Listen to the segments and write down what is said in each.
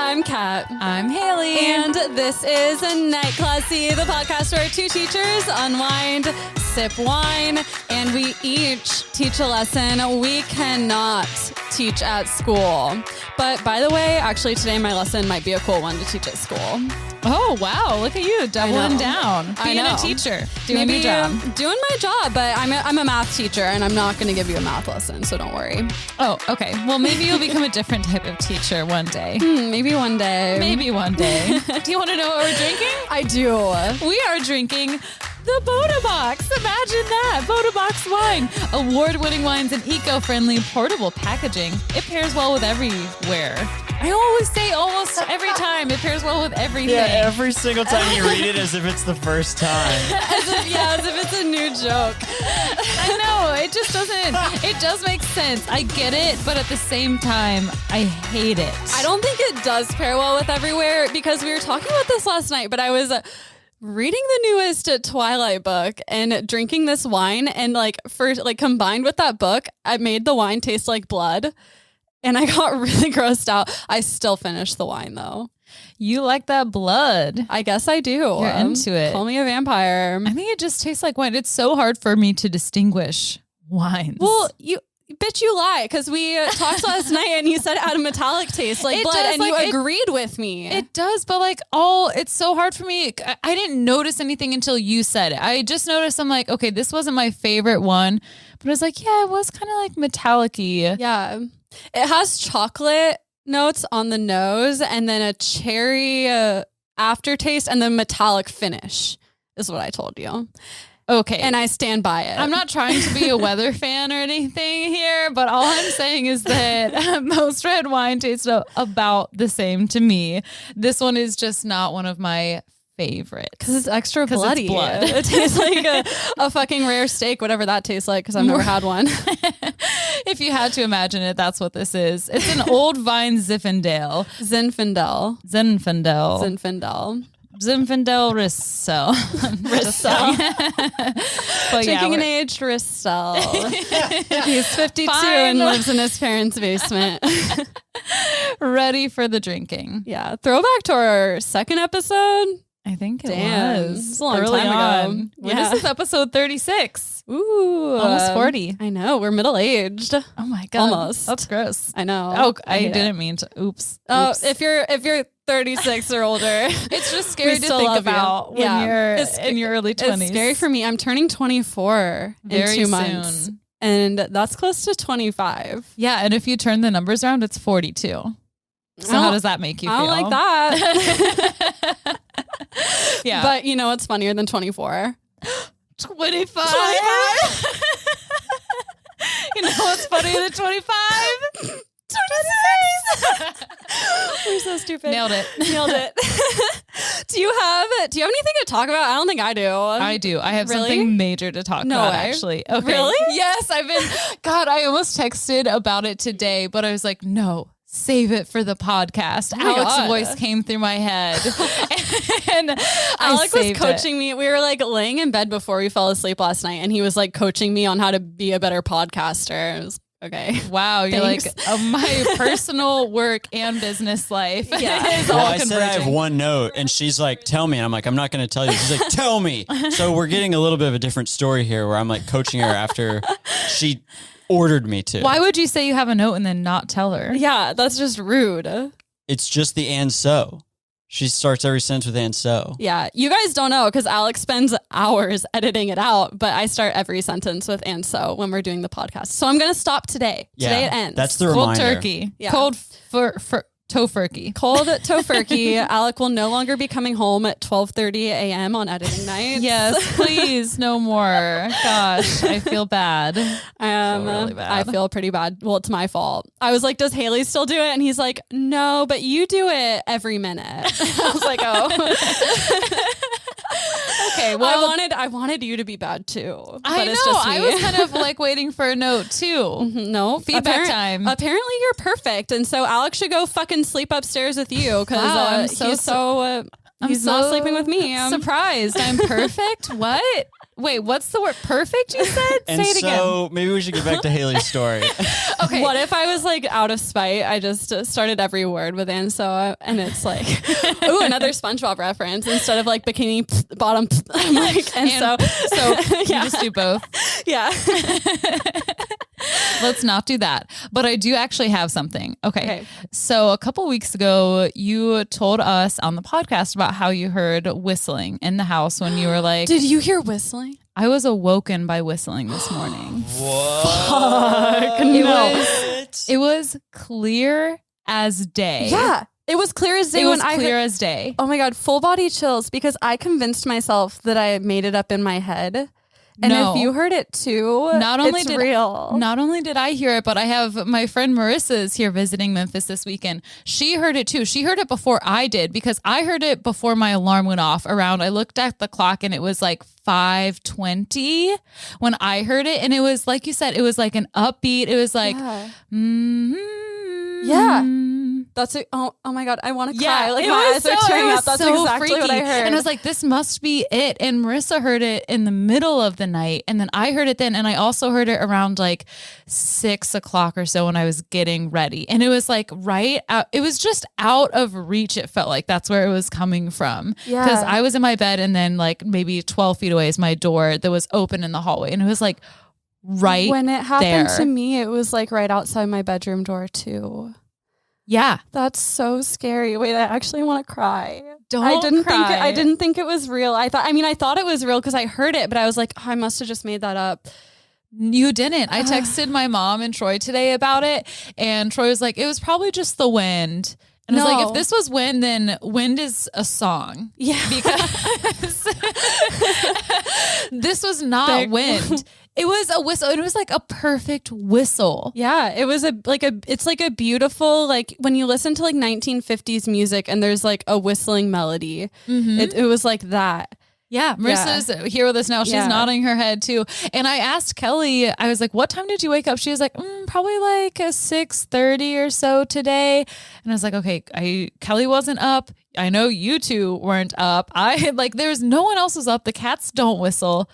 I'm Kat. I'm Hayley. And this is Night Classy, the podcast where two teachers unwind, sip wine, and we each teach a lesson we cannot teach at school. But by the way, actually today my lesson might be a cool one to teach at school. Oh, wow. Look at you doubling down. Being a teacher. Doing your job. Doing my job, but I'm a math teacher and I'm not going to give you a math lesson, so don't worry. Oh, okay. Well, maybe you'll become a different type of teacher one day. Maybe one day. Maybe one day. Do you want to know what we're drinking? I do. We are drinking the Boda Box. Imagine that. Boda Box wine. Award-winning wines and eco-friendly portable packaging. It pairs well with everywhere. I always say almost every time it pairs well with everything. Yeah, every single time you read it as if it's the first time. as if it's a new joke. I know. It just doesn't. It does make sense. I get it, but at the same time, I hate it. I don't think it does pair well with everywhere because we were talking about this last night, but I was reading the newest Twilight book and drinking this wine, and combined with that book, I made the wine taste like blood. And I got really grossed out. I still finished the wine, though. You like that blood. I guess I do. You're into it. Call me a vampire. I think it just tastes like wine. It's so hard for me to distinguish wines. Well, you lie, because we talked last night and you said it had a metallic taste like blood, and you agreed with me. It does, but it's so hard for me. I didn't notice anything until you said it. I just noticed, I'm like, okay, this wasn't my favorite one, but I was like, yeah, it was kind of like metallic-y. Yeah. It has chocolate notes on the nose and then a cherry aftertaste and then metallic finish is what I told you. Okay. And I stand by it. I'm not trying to be a weather fan or anything here, but all I'm saying is that most red wine tastes about the same to me. This one is just not one of my favorites. Because it's extra bloody. It's blood. It tastes like a fucking rare steak, whatever that tastes like, because I've never had one. If you had to imagine it, that's what this is. It's an old vine Zinfandel. Zinfandel. Rissell. Drinking an aged Rissell. He's 52 and lives in his parents' basement. Ready for the drinking. Yeah. Throwback to our second episode. I think it was. It's a long early time ago. Yeah. This is episode 36. Ooh. Almost 40. I know. We're middle-aged. Oh my God. Almost. That's gross. I know. Oh, I didn't mean to. Oops. Oh, if you're 36 or older, it's just scary to think about when you're in your early 20s. It's scary for me. I'm turning 24 in 2 months. Soon. And that's close to 25. Yeah. And if you turn the numbers around, it's 42. So how does that make you feel? I don't like that. Yeah. But you know what's funnier than 24? 25. You know what's funnier than 25? 26. We're so stupid. Nailed it. Do you have anything to talk about? I don't think I do. I do. I have something major to talk about, actually. Okay. Really? Yes, God, I almost texted about it today, but I was like, no. Save it for the podcast. Oh Alex's voice came through my head. And Alex was coaching me. We were laying in bed before we fell asleep last night, and he was coaching me on how to be a better podcaster. It was okay. Wow. You're Thanks. My personal work and business life. Yeah. Is well, all I said I have one note, and she's like, tell me. And I'm like, I'm not going to tell you. She's like, tell me. So we're getting a little bit of a different story here where I'm coaching her after she ordered me to. Why would you say you have a note and then not tell her? Yeah, that's just rude. It's just the and so. She starts every sentence with and so. Yeah, you guys don't know because Alex spends hours editing it out, but I start every sentence with and so when we're doing the podcast. So I'm going to stop today. Yeah, today it ends. That's the Cold reminder. turkey. Yeah. Cold tofurkey. Cold tofurkey. Alec will no longer be coming home at 12:30 a.m. on editing night. Yes, please, no more. Gosh, I feel bad. Really bad. I feel pretty bad. Well, it's my fault. I was like, does Hayley still do it? And he's like, no, but you do it every minute. I was like, oh. Okay, well, I wanted you to be bad too. But I know. It's just me. I was kind of waiting for a note too. No feedback time. Apparently, you're perfect, and so Alex should go fucking sleep upstairs with you because he's not sleeping with me. Surprised. I'm perfect. What? Wait, what's the word? Perfect, you said? And Say it again. so maybe we should get back to Hayley's story. Okay. What if I was like out of spite? I just started every word with and so, and it's like, ooh, another SpongeBob reference instead of like bikini bottom. I'm like, and so you just do both. yeah. Let's not do that. But I do actually have something. Okay. Okay. So a couple weeks ago, you told us on the podcast about how you heard whistling in the house when you were like, Did you hear whistling? I was awoken by whistling this morning. What? It was clear as day. Yeah. It was clear as day It was when I clear heard, as day. oh my God, full body chills because I convinced myself that I made it up in my head. And No. if you heard it too, Not only it's did real. Not only did I hear it, but I have my friend Marissa is here visiting Memphis this weekend. She heard it too. She heard it before I did because I heard it before my alarm went off around. I looked at the clock and it was like 5:20 when I heard it. And it was like you said, it was like an upbeat. It was like, Yeah. yeah. That's it. Oh my God. I want to Yeah, cry. Like it my was eyes are tearing it was up. That's so exactly what I freaky. heard. And I was like, this must be it. And Marissa heard it in the middle of the night. And then I heard it then. And I also heard it around like 6 o'clock or so when I was getting ready. And it was like right out. It was just out of reach. It felt like that's where it was coming from. Yeah. Because I was in my bed and then like maybe 12 feet away is my door that was open in the hallway. And it was like right when it happened there. to me, it was like right outside my bedroom door too. Yeah. That's so scary. Wait, I actually want to cry. Don't I didn't cry. I didn't think it was real. I thought it was real because I heard it, but I was like, oh, I must have just made that up. You didn't. I texted my mom and Troy today about it, and Troy was like, it was probably just the wind. And I was like, No. if this was wind, then wind is a song. Yeah. Because this was not wind. It was a whistle. It was like a perfect whistle. Yeah, it was it's like a beautiful, like when you listen to like 1950s music and there's like a whistling melody. It was like that. Yeah, Marissa's here with us now. She's Yeah. nodding her head too. And I asked Kelly, I was like, what time did you wake up? She was like, probably like 6:30 or so today. And I was like, okay, Kelly wasn't up. I know you two weren't up. There's no one else was up. The cats don't whistle.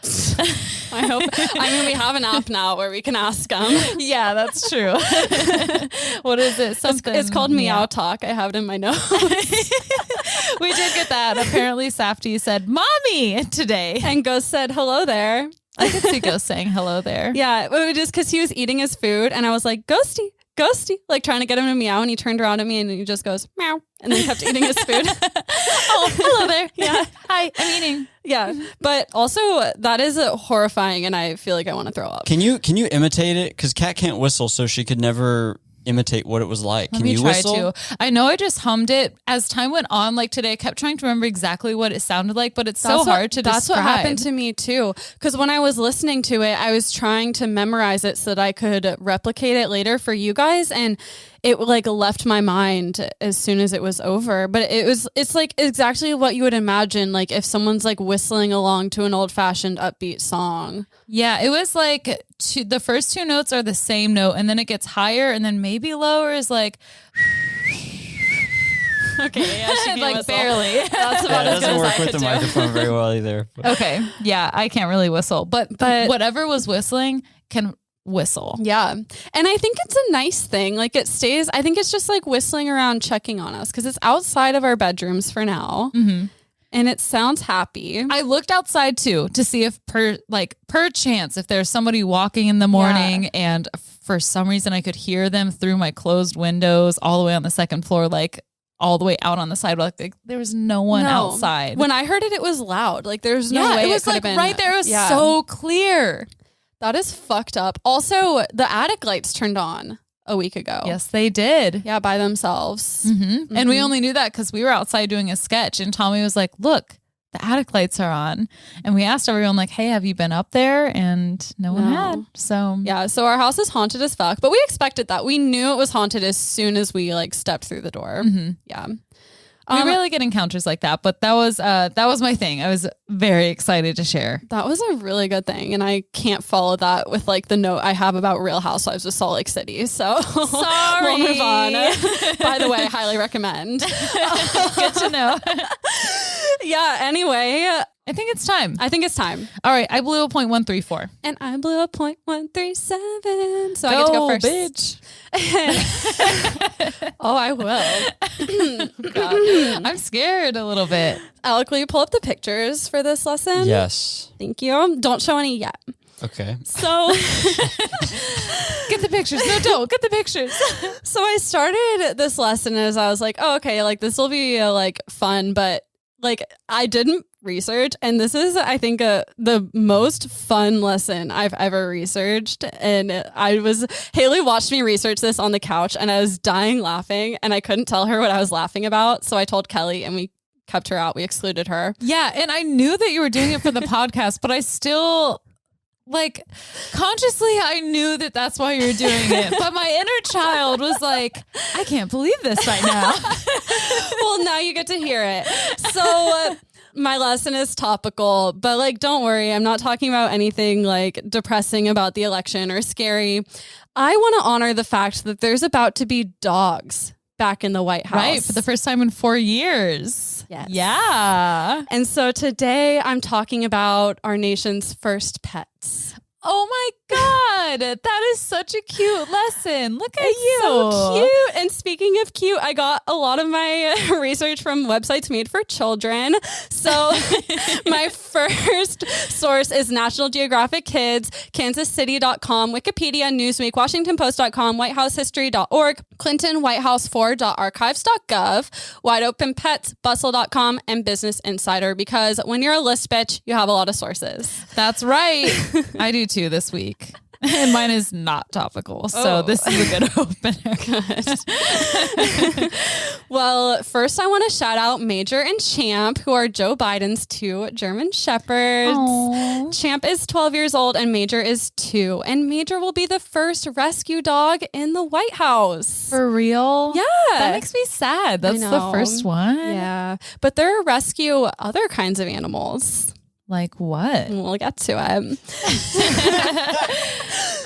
I hope. I mean, we have an app now where we can ask them. Yeah, that's true. What is it? Something. It's called Meow Talk. I have it in my notes. We did get that. Apparently, Safety said, "Mommy," today. And Ghost said, hello there. I could see Ghost saying hello there. Yeah, it was just because he was eating his food and I was like, Ghosty, Ghosty, like trying to get him to meow. And he turned around at me and he just goes, meow. And then kept eating his food. Oh, hello there. Yeah. Hi, I'm eating. Yeah. But also that is horrifying and I feel like I want to throw up. Can you imitate it? Because Kat can't whistle, so she could never imitate what it was like. Can Let me you try whistle? to. I know I just hummed it. As time went on, like today, I kept trying to remember exactly what it sounded like, but it's so hard to That's describe. what happened to me too. Because when I was listening to it, I was trying to memorize it so that I could replicate it later for you guys. And it like left my mind as soon as it was over. But it's like exactly what you would imagine. Like if someone's like whistling along to an old fashioned upbeat song. Yeah, it was like the first two notes are the same note, and then it gets higher, and then maybe lower is like Okay, yeah, she can like whistle. barely. That's Yeah, about it as good doesn't as work I with could the do. microphone very well either. Okay, yeah, I can't really whistle, but whatever was whistling can whistle. Yeah. And I think it's a nice thing. Like it stays, I think it's just like whistling around checking on us because it's outside of our bedrooms for now. Mm-hmm. And it sounds happy. I looked outside too to see if per chance if there's somebody walking in the morning and for some reason I could hear them through my closed windows all the way on the second floor, like all the way out on the sidewalk. Like, there was no one outside. When I heard it, it was loud. Like there's no way it was could like have been right there. It was so clear. That is fucked up. Also, the attic lights turned on a week ago. Yes, they did. Yeah, by themselves. Mm-hmm. And we only knew that because we were outside doing a sketch and Tommy was like, look, the attic lights are on. And we asked everyone like, hey, have you been up there? And no one had. So yeah, so our house is haunted as fuck, but we expected that. We knew it was haunted as soon as we like stepped through the door. Mm-hmm. Yeah. we rarely get encounters like that, but that was my thing. I was very excited to share. That was a really good thing. And I can't follow that with like the note I have about Real Housewives of Salt Lake City. So Sorry. we'll move on. By the way, highly recommend. Good to know. Yeah. Anyway, I think it's time. I think it's time. All right. I blew a .134. And I blew a .137. So I get to go first. Bitch. Oh, I will. God. I'm scared a little bit. Alec, will you pull up the pictures for this lesson? Yes. Thank you. Don't show any yet. Okay. So Get the pictures. No, don't. Get the pictures. so I started this lesson as I was like, oh, okay, like this will be like fun, but like I didn't research, and this is, I think, the most fun lesson I've ever researched. And Hayley watched me research this on the couch, and I was dying laughing, and I couldn't tell her what I was laughing about. So I told Kelly, and we kept her out. We excluded her. Yeah, and I knew that you were doing it for the podcast, but I still, like, consciously, I knew that that's why you were doing it. But my inner child was like, I can't believe this right now. Well, now you get to hear it. So my lesson is topical, but like, don't worry. I'm not talking about anything like depressing about the election or scary. I want to honor the fact that there's about to be dogs back in the White House. Right, for the first time in 4 years. Yes. Yeah. And so today I'm talking about our nation's first pets. Oh my God. That is such a cute lesson. Look at you. So cute. And speaking of cute, I got a lot of my research from websites made for children. So my first source is National Geographic Kids, kansascity.com, Wikipedia, Newsweek, WashingtonPost.com, WhiteHouseHistory.org, ClintonWhitehouse4.archives.gov, Wide Open Pets, Bustle.com, and Business Insider, because when you're a list bitch, you have a lot of sources. That's right. I do too this week. And mine is not topical. So this is a good opener. Well, first I want to shout out Major and Champ, who are Joe Biden's 2 German Shepherds. Aww. Champ is 12 years old and Major is 2. And Major will be the first rescue dog in the White House. For real? Yeah. That makes me sad. That's the know. first one. Yeah. But they're rescue other kinds of animals. Like what? We'll get to it.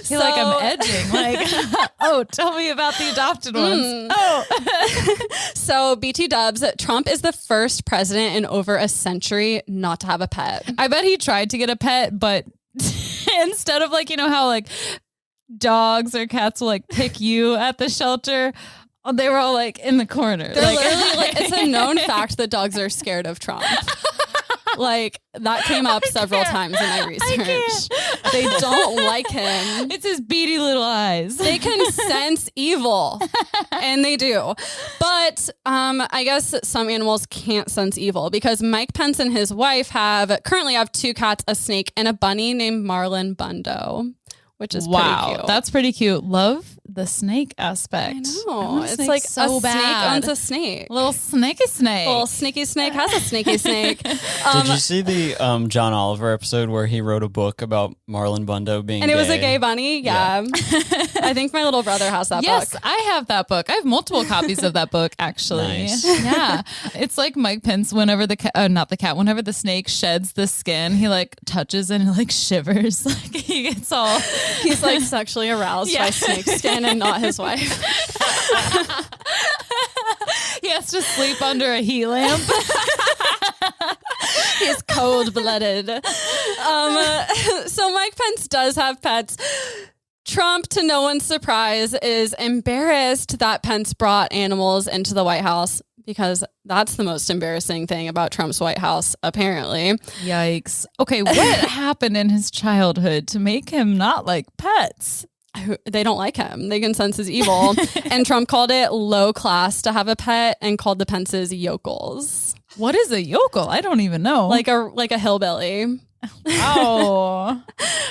Feel like I'm edging. Like, oh, tell me about the adopted ones. Oh. So BT dubs, Trump is the first president in over a century not to have a pet. I bet he tried to get a pet, but instead of like, you know how like dogs or cats will like pick you at the shelter, they were all like in the corner. They're literally like, it's a known fact that dogs are scared of Trump. Like that came up several times in my research. They don't like him. It's his beady little eyes. They can sense evil, and they do. But I guess some animals can't sense evil, because Mike Pence and his wife currently have 2 cats, a snake, and a bunny named Marlon Bundo, which is pretty cute. That's pretty cute. Love the snake aspect. I know. It's like so a bad. snake owns a snake. Little snaky snake. Little sneaky snake has a sneaky snake. Did you see the John Oliver episode where he wrote a book about Marlon Bundo being And it was a gay? gay bunny? Yeah. I think my little brother has that Yes, book. I have that book. I have multiple copies of that book, actually. Nice. Yeah. It's like Mike Pence, whenever whenever the snake sheds the skin, he like touches and it like shivers. Like he gets all... He's like sexually aroused by snake skin and not his wife. He has to sleep under a heat lamp. He's cold-blooded. So Mike Pence does have pets. Trump, to no one's surprise, is embarrassed that Pence brought animals into the White House, because that's the most embarrassing thing about Trump's White House, apparently. Yikes. Okay, what happened in his childhood to make him not like pets? They don't like him. They can sense his evil. And Trump called it low class to have a pet and called the Pences yokels. What is a yokel? I don't even know. Like a hillbilly. Oh.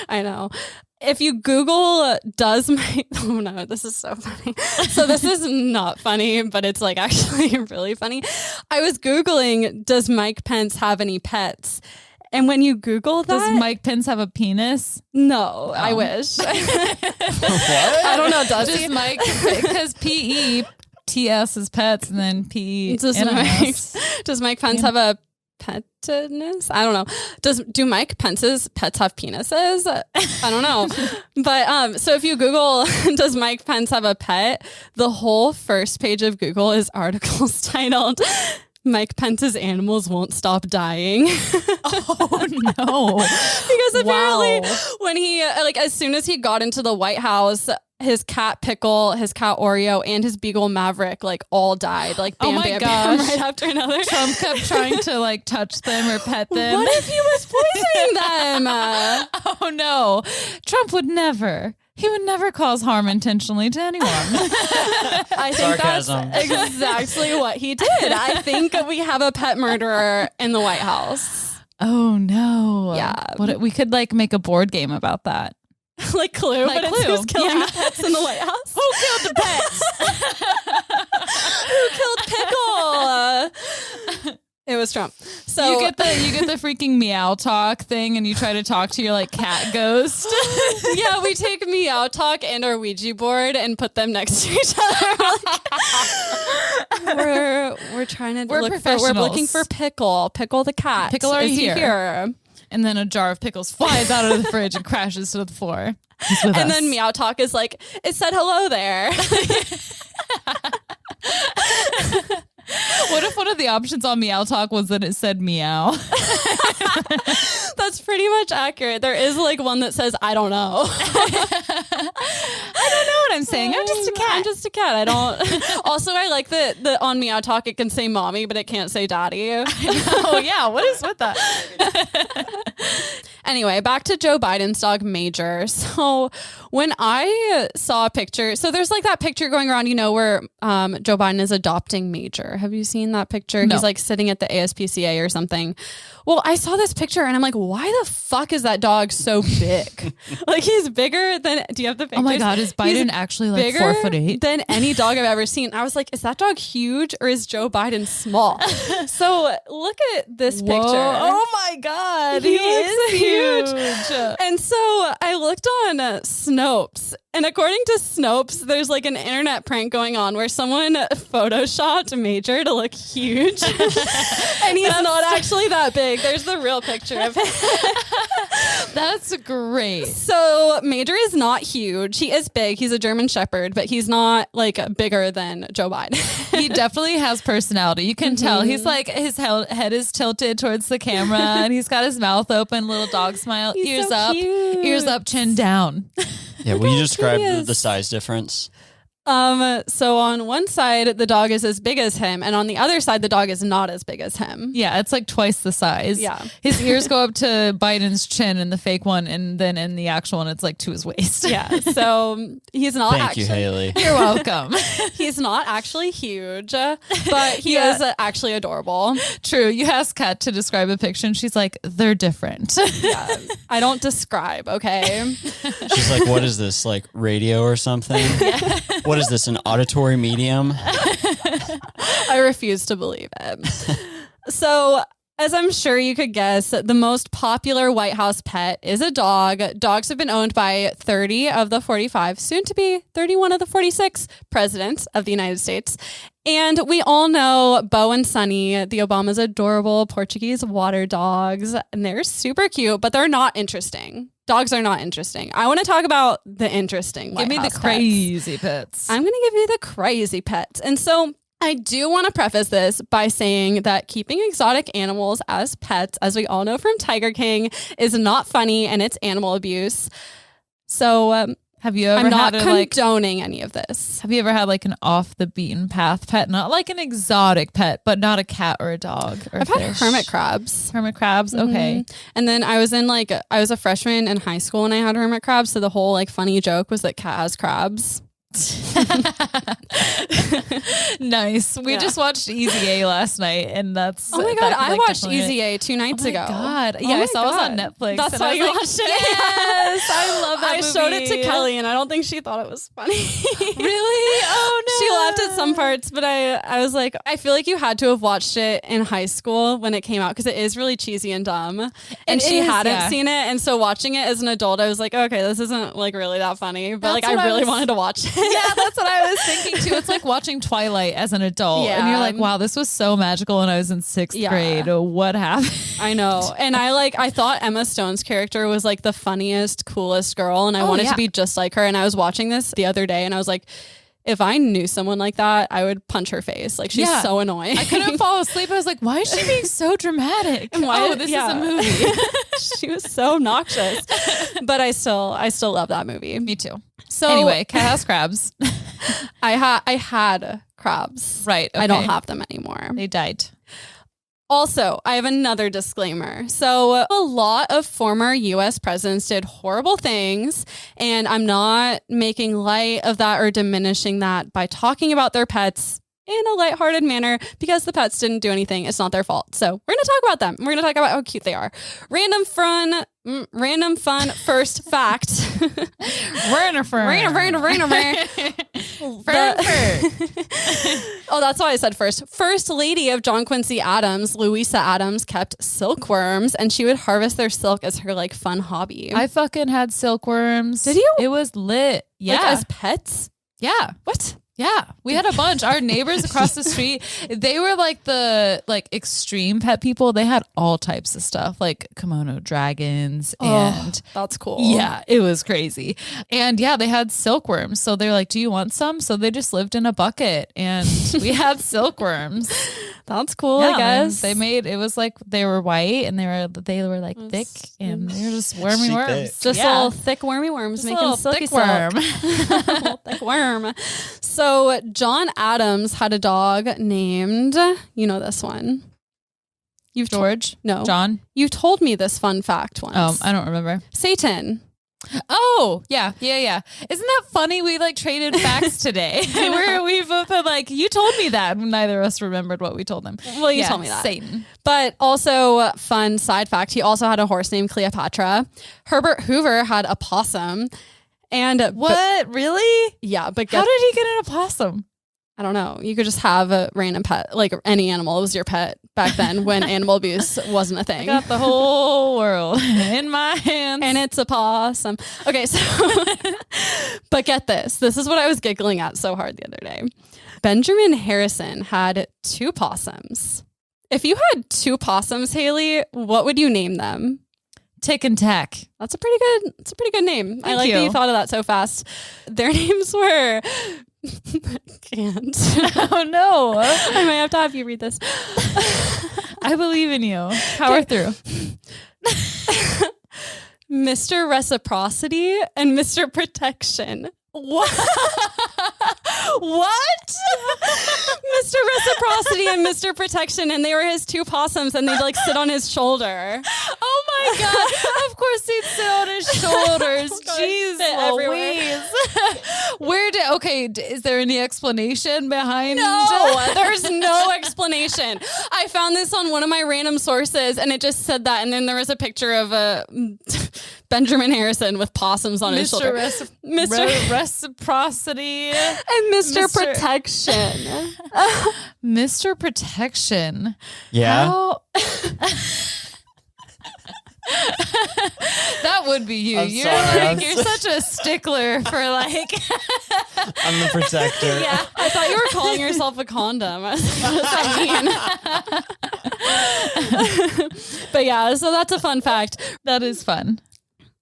I know. If you Google oh no, this is so funny. So this is not funny, but it's like actually really funny. I was Googling, does Mike Pence have any pets? And when you Google that, Does Mike Pence have a penis? no, I wish. I don't know. Does he? Does Mike, because PETS is pets, and then PE. Does Mike Pence have a petness? I don't know. Do Mike Pence's pets have penises? I don't know. But so if you Google does Mike Pence have a pet, the whole first page of Google is articles titled Mike Pence's animals won't stop dying. Oh no. Because apparently when he, like, as soon as he got into the White House, his cat Pickle, his cat Oreo, and his beagle Maverick, like, all died. Like, bam, bam, bam, right after another. Trump kept trying to, like, touch them or pet them. What if he was poisoning them? Oh no. Trump would never. He would never cause harm intentionally to anyone. I think Sarcasm. that's exactly what he did. I think we have a pet murderer in the White House. Oh no. Yeah. We could, like, make a board game about that. Like Clue, Like but Clue. it's who's killing Yeah. the pets in the White House. Who killed the pets? Who killed Pickle? It was Trump. So you get the freaking meow talk thing, and you try to talk to your, like, cat ghost. yeah, we take Meow Talk and our Ouija board and put them next to each other. we're trying to We're look for. We're professionals. looking for Pickle the cat. Pickle, are Is you he here? And then a jar of pickles flies out of the fridge and crashes to the floor. He's with And us. then Meow Talk is like, it said hello there. What if one of the options on Meow Talk was that it said meow? That's pretty much accurate. There is, like, one that says, I don't know. I don't know what I'm saying. I'm just a cat. I'm just a cat. I don't. Also, I like that on Meow Talk it can say mommy, but it can't say daddy. Oh yeah, what is with that? Anyway, back to Joe Biden's dog Major. So when I saw a picture, so there's, like, that picture going around, where Joe Biden is adopting Major. Have you seen that picture? No. He's, like, sitting at the ASPCA or something. Well, I saw this picture and I'm like, why the fuck is that dog so big? Like, he's bigger than, do you have the pictures? Oh my God, is Biden He's actually, like, bigger 4'8"? than any dog I've ever seen. I was like, is that dog huge or is Joe Biden small? So look at this picture. Oh my God, He is looks huge. And so I looked on Snopes, and according to Snopes, there's, like, an internet prank going on where someone photoshopped Major to look huge. And he's not actually that big. There's the real picture of him. That's great. So Major is not huge. He is big. He's a German Shepherd, but he's not, like, bigger than Joe Biden. He definitely has personality. You can tell. He's, like, his head is tilted towards the camera, and he's got his mouth open, little dog smile, He's ears so up, cute. ears up, chin down. Yeah, will you describe he is. the size difference? So on one side, the dog is as big as him, and on the other side, the dog is not as big as him. Yeah, it's like twice the size. Yeah. His ears go up to Biden's chin in the fake one, and then in the actual one, it's like to his waist. Yeah. So he's not Thank you, actually. Hayley. You're welcome. He's not actually huge, but he Yeah. is actually adorable. True. You ask Kat to describe a picture, and she's like, they're different. Yeah. I don't describe, okay? She's like, what is this, like radio or something? What is this, an auditory medium? I refuse to believe it. So, as I'm sure you could guess, the most popular White House pet is a dog. Dogs have been owned by 30 of the 45, soon to be 31 of the 46 presidents of the United States. And we all know Bo and Sunny, the Obama's adorable Portuguese water dogs. And they're super cute, but they're not interesting. Dogs are not interesting. I want to talk about the interesting White Give me House the pets. crazy pets. I'm going to give you the crazy pets. And so I do want to preface this by saying that keeping exotic animals as pets, as we all know from Tiger King, is not funny and it's animal abuse. So Have you ever I'm not had a, like, condoning any of this. have you ever had, like, an off the beaten path pet? Not like an exotic pet, but not a cat or a dog or I've had fish. hermit crabs. Hermit crabs. Okay. And then I was a freshman in high school and I had hermit crabs. So the whole, like, funny joke was that Cat has crabs. Nice. We Yeah. just watched Easy A last night, and that's Oh my God, that, I like, watched definitely Easy A 2 nights Oh my ago. God. Oh Yeah, I my saw it on God. Netflix. That's and how I was you like, watched it? Yes, I love that I movie. showed it to Kelly and I don't think she thought it was funny. Really? Oh no. She laughed at some parts, but I was like, I feel like you had to have watched it in high school when it came out because it is really cheesy and dumb. And It she is, hadn't yeah. seen it. And so watching it as an adult, I was like, okay, this isn't like really that funny. But like, That's what I I really was- wanted to watch it. Yeah, that's what I was thinking too. It's like watching Twilight as an adult, and you're Yeah. like, "Wow, this was so magical." When I was in sixth Yeah. grade, what happened? I know. And I thought Emma Stone's character was like the funniest, coolest girl. And I Oh, wanted yeah. to be just like her. And I was watching this the other day and I was like, if I knew someone like that, I would punch her face. Like, she's so annoying. I couldn't fall asleep. I was like, why is she being so dramatic? And why, this is a movie. She was so obnoxious. But I still love that movie. Me too. So anyway, cat house crabs. I had crabs. Right. Okay. I don't have them anymore. They died. Also, I have another disclaimer. So a lot of former US presidents did horrible things, and I'm not making light of that or diminishing that by talking about their pets in a lighthearted manner, because the pets didn't do anything. It's not their fault. So we're going to talk about them. We're going to talk about how cute they are. Random fun first fact. Oh, that's why I said first. First lady of John Quincy Adams, Louisa Adams, kept silkworms, and she would harvest their silk as her like fun hobby. I fucking had silkworms. Did you? It was lit. Yeah. Like, as pets? Yeah. What? Yeah, we had a bunch. Our neighbors across the street, they were like the extreme pet people. They had all types of stuff, like kimono dragons, and that's cool. Yeah, it was crazy. And yeah, they had silkworms. So they're like, "Do you want some?" So they just lived in a bucket, and we had silkworms. That's cool. Yeah, I guess they made it was like they were white and they were like thick, and they were just wormy worms. Just little thick wormy worms just making silky thick worm. Little thick worm. So John Adams had a dog named, you know this one. George? No. John? You told me this fun fact once. Oh, I don't remember. Satan. Oh, yeah. Isn't that funny? We like traded facts today. we both had like, you told me that. Neither of us remembered what we told them. Well, you told me that. Satan. But also, fun side fact, he also had a horse named Cleopatra. Herbert Hoover had a possum. And what? Really? Yeah, but how did he get an opossum? I don't know. You could just have a random pet, like any animal. It was your pet back then when animal abuse wasn't a thing. I got the whole world in my hands. And it's a possum. Okay, so, but get this. This is what I was giggling at so hard the other day. Benjamin Harrison had 2 possums. If you had 2 possums, Hayley, what would you name them? Tick and Tack. That's a pretty good name. Thank I like you. that you thought of that so fast. Their names were can't. Oh no. I might have to have you read this. I believe in you. Power through. Mr. Reciprocity and Mr. Protection. What? What? Mr. Reciprocity and Mr. Protection, and they were his 2 possums, and they'd like sit on his shoulder. Oh my god! Of course he'd sit on his shoulders. Jeez Louise. Is there any explanation behind? No, there's no explanation. I found this on one of my random sources, and it just said that, and then there was a picture of a Benjamin Harrison with possums on his shoulder. Mr. Reciprocity and Mr. Protection. Mr. Protection. Yeah. How- That would be you. You're such a stickler for like. I'm the protector. Yeah, I thought you were calling yourself a condom. I was like, what does that mean? But yeah, so that's a fun fact. That is fun.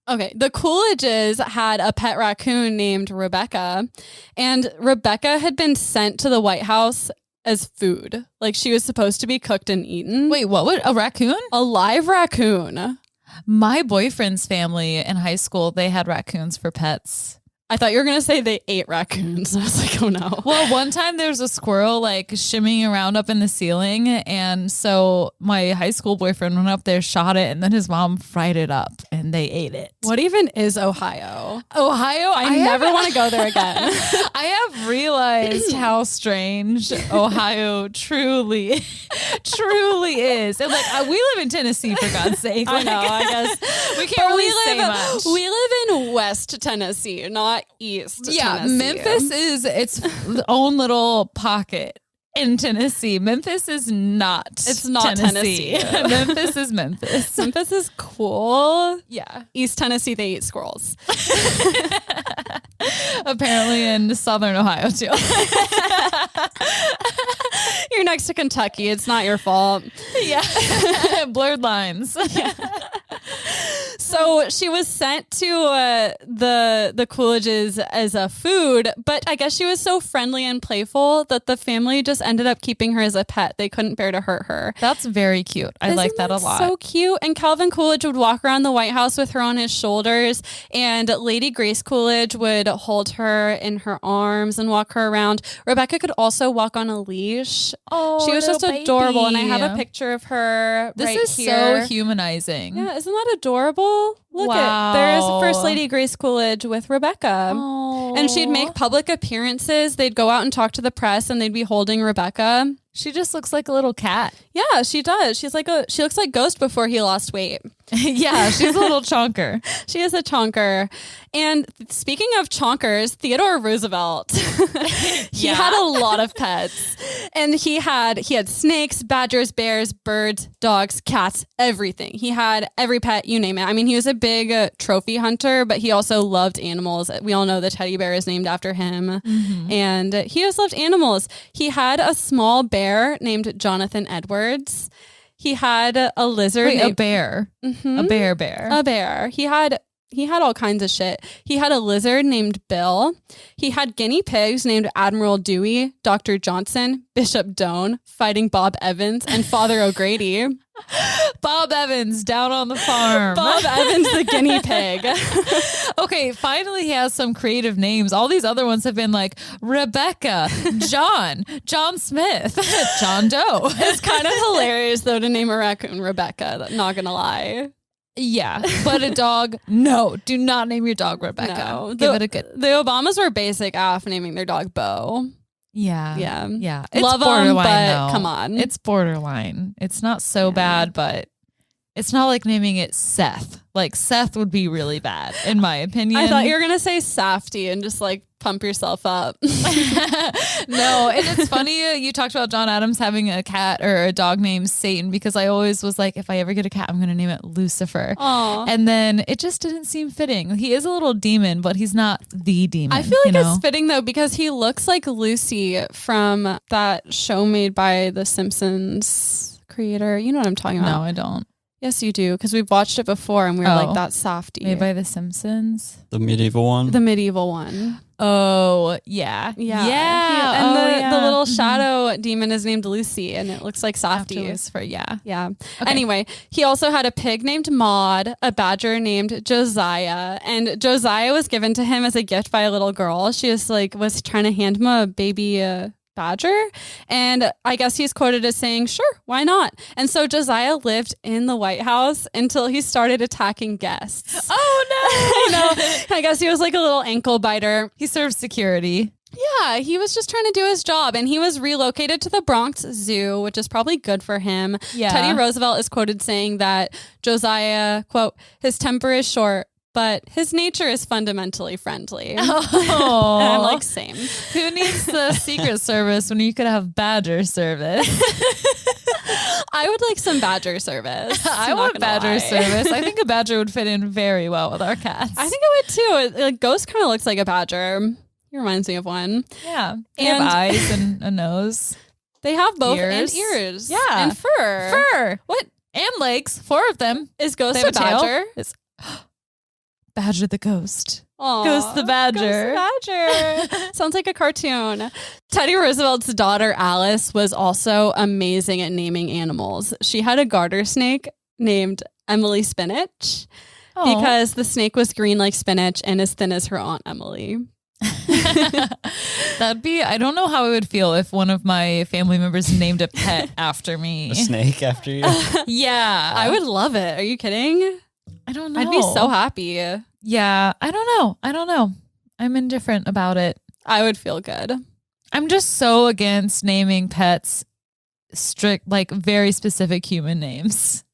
Okay, the Coolidges had a pet raccoon named Rebecca, and Rebecca had been sent to the White House as food. Like, she was supposed to be cooked and eaten. Wait, what would a raccoon? A live raccoon. My boyfriend's family in high school, they had raccoons for pets. I thought you were going to say they ate raccoons. I was like, oh no. Well, one time there was a squirrel like shimmying around up in the ceiling. And so my high school boyfriend went up there, shot it, and then his mom fried it up and they ate it. What even is Ohio? Ohio? I never want to go there again. I have realized how strange Ohio truly is. And like, we live in Tennessee, for God's sake. I know, I guess. We can't really say much. We live in West Tennessee, not East Tennessee. Memphis is its own little pocket in Tennessee. Memphis is not. It's not Tennessee. Memphis is Memphis. Memphis is cool. Yeah. East Tennessee, they eat squirrels. Apparently in southern Ohio too. You're next to Kentucky. It's not your fault. Yeah. Blurred lines. Yeah. So she was sent to the Coolidges as a food, but I guess she was so friendly and playful that the family just ended up keeping her as a pet. They couldn't bear to hurt her. That's very cute. I like that a lot. So cute. And Calvin Coolidge would walk around the White House with her on his shoulders, and Lady Grace Coolidge would hold her in her arms and walk her around. Rebecca could also walk on a leash. Oh, she was just little adorable, and I baby. have a picture of her This right is here. so humanizing. Yeah, isn't that adorable? Look Wow. there's First Lady Grace Coolidge with Rebecca. Oh. And she'd make public appearances. They'd go out and talk to the press, and they'd be holding Rebecca. She just looks like a little cat. Yeah, she does. She looks like Ghost before he lost weight. Yeah, she's a little chonker. She is a chonker. And speaking of chonkers, Theodore Roosevelt, he had a lot of pets. And he had snakes, badgers, bears, birds, dogs, cats, everything. He had every pet, you name it. I mean, he was a big trophy hunter, but he also loved animals. We all know the teddy bear is named after him. Mm-hmm. And he just loved animals. He had a small bear named Jonathan Edwards. He had a lizard. Wait, a bear. Mm-hmm. A bear. A bear. He had all kinds of shit. He had a lizard named Bill. He had guinea pigs named Admiral Dewey, Dr. Johnson, Bishop Doane, Fighting Bob Evans, and Father O'Grady. Bob Evans down on the farm. Bob Evans, the guinea pig. Okay, finally he has some creative names. All these other ones have been like Rebecca, John Smith, John Doe. It's kind of hilarious, though, to name a raccoon Rebecca. Not going to lie. Yeah, but a dog, no, do not name your dog Rebecca. No. Give it a good. The Obamas were basic af naming their dog Bo. Yeah. Yeah. It's Love 'em, borderline, but though. come on. It's borderline. It's not so bad, but it's not like naming it Seth. Like Seth would be really bad, in my opinion. I thought you were going to say Safety and just like pump yourself up. No, and it's funny you talked about John Adams having a cat or a dog named Satan, because I always was like, if I ever get a cat, I'm going to name it Lucifer. Aw. And then it just didn't seem fitting. He is a little demon, but he's not the demon. I feel like it's fitting though, because he looks like Lucy from that show made by the Simpsons creator. You know what I'm talking about? No, I don't. Yes, you do, because we've watched it before and we were like, that's Safety. Made by the Simpsons. The medieval one. The medieval one. Oh, yeah. Yeah. And the little shadow demon is named Lucy, and it looks like Safety. Yeah. Okay. Anyway, he also had a pig named Maud, a badger named Josiah, and Josiah was given to him as a gift by a little girl. She was trying to hand him a baby badger, and I guess he's quoted as saying, "Sure, why not?" And so Josiah lived in the White House until he started attacking guests. Oh no! I know. I guess he was like a little ankle biter. He served security. Yeah, he was just trying to do his job, and he was relocated to the Bronx Zoo, which is probably good for him. Yeah. Teddy Roosevelt is quoted saying that Josiah, quote, "his temper is short, but his nature is fundamentally friendly." Oh. And I'm like, same. Who needs the Secret Service when you could have Badger service? I would like some badger service. I Not want gonna Badger lie. service. I think a badger would fit in very well with our cats. I think I would too. Ghost kind of looks like a badger. He reminds me of one. Yeah. They have And- eyes and a nose. They have both Ears. and ears. Yeah. And fur. Fur. What? And legs. 4 of them. Is Ghost They have a a tail. badger? It's Badger the Ghost. Aw, Ghost the Badger. Ghost the Badger. Sounds like a cartoon. Teddy Roosevelt's daughter Alice was also amazing at naming animals. She had a garter snake named Emily Spinach Oh. because the snake was green like spinach and as thin as her Aunt Emily. That'd be, I don't know how I would feel if one of my family members named a pet after me. A snake after you. Yeah. I would love it. Are you kidding? I don't know. I'd be so happy. Yeah. I don't know. I'm indifferent about it. I would feel good. I'm just so against naming pets strict, like very specific human names.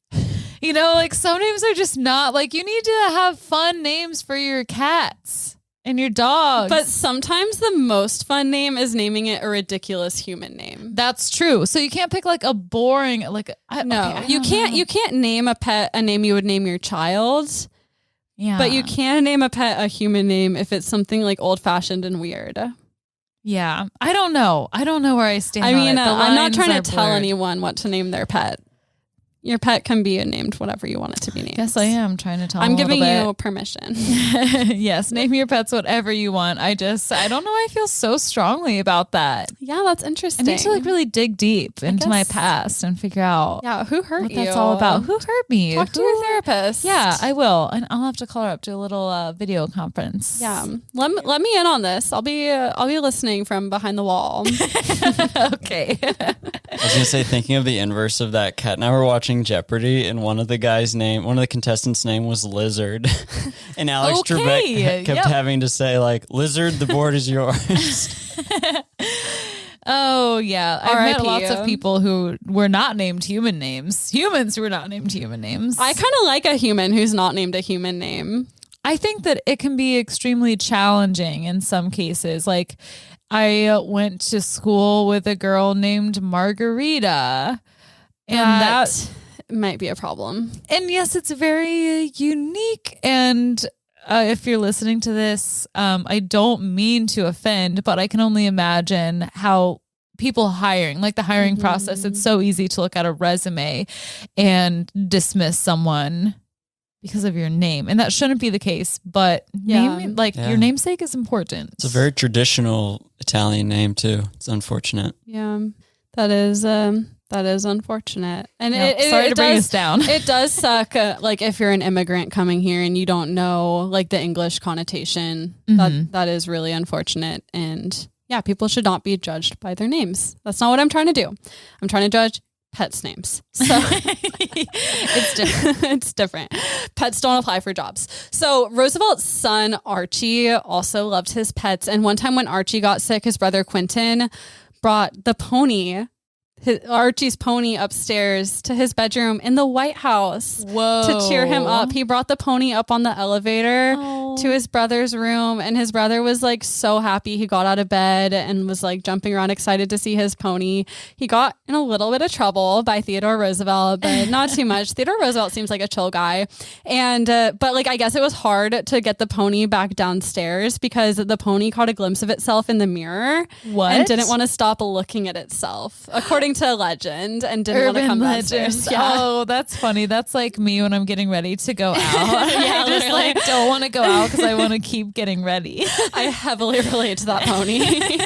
You know, like some names are just not like, you need to have fun names for your cats and your dogs. But sometimes the most fun name is naming it a ridiculous human name. that's true. So you can't pick like a boring, like, No, you can't name a pet a name you would name your child. Yeah. But you can name a pet a human name if it's something like old fashioned and weird. Yeah. I don't know where I stand. I on mean, it. The I'm not lines trying are to tell blurred. anyone what to name their pet. Your pet can be named whatever you want it to be named. Yes, I am trying to tell I'm him a giving little you permission. bit. Yes, name your pets whatever you want. I don't know. I feel so strongly about that. Yeah, that's I interesting. need to like really dig deep into my guess- past and figure out Yeah, who hurt what you? that's all about. Who hurt me? Talk to your therapist. Yeah, I will. And I'll have to call her up to a little video conference. Yeah. Let me in on this. I'll be listening from behind the wall. Okay. I was gonna say, thinking of the inverse of that, Kat and I were watching Jeopardy, and one of the contestants' name was Lizard, and Alex Okay, Trebek kept yep. having to say like, "Lizard, the board is yours." Oh yeah, I've met R.I.P. lots of people who were not named human names. Humans who were not named human names. I kind of like a human who's not named a human name. I think that it can be extremely challenging in some cases. Like I went to school with a girl named Margarita, and that might be a problem. and yes, it's very unique. And if you're listening to this, I don't mean to offend, but I can only imagine how people hiring, like the hiring process, it's so easy to look at a resume and dismiss someone because of your name. And that shouldn't be the case, but your namesake is important. It's a very traditional Italian name too. It's unfortunate. Yeah, that is unfortunate. And Sorry to bring us down. It does suck. Like if you're an immigrant coming here and you don't know like the English connotation, that is really unfortunate. And yeah, people should not be judged by their names. That's not what I'm trying to do. I'm trying to judge pets' names. So It's different. it's different. Pets don't apply for jobs. So Roosevelt's son, Archie, also loved his pets. And one time when Archie got sick, his brother Quentin brought the pony, Archie's pony, upstairs to his bedroom in the White House. Whoa. To cheer him up. He brought the pony up on the elevator to his brother's room, and his brother was like so happy. He got out of bed and was like jumping around excited to see his pony. He got in a little bit of trouble by Theodore Roosevelt, but not too much. Theodore Roosevelt seems like a chill guy. And but like I guess it was hard to get the pony back downstairs because the pony caught a glimpse of itself in the mirror. What? And didn't want to stop looking at itself, according to legend, and didn't want to come downstairs. Yeah. Oh, that's funny. That's like me when I'm getting ready to go out. I just literally. like don't want to go out because I want to keep getting ready. I heavily relate to that pony.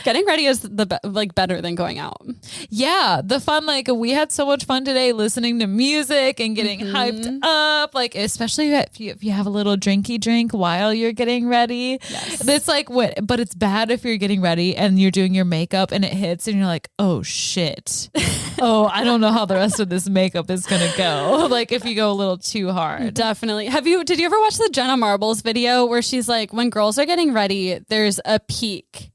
Getting ready is better than going out. Yeah, the fun, like we had so much fun today listening to music and getting hyped up, like especially if you have a little drinky drink while you're getting ready. Yes. It's like but it's bad if you're getting ready and you're doing your makeup and it hits and you're like, oh shit. Oh, I don't know how the rest of this makeup is going to go. Like if you go a little too hard. Definitely. Did you ever watch the Jenna Marbles video where she's like, when girls are getting ready, there's a peak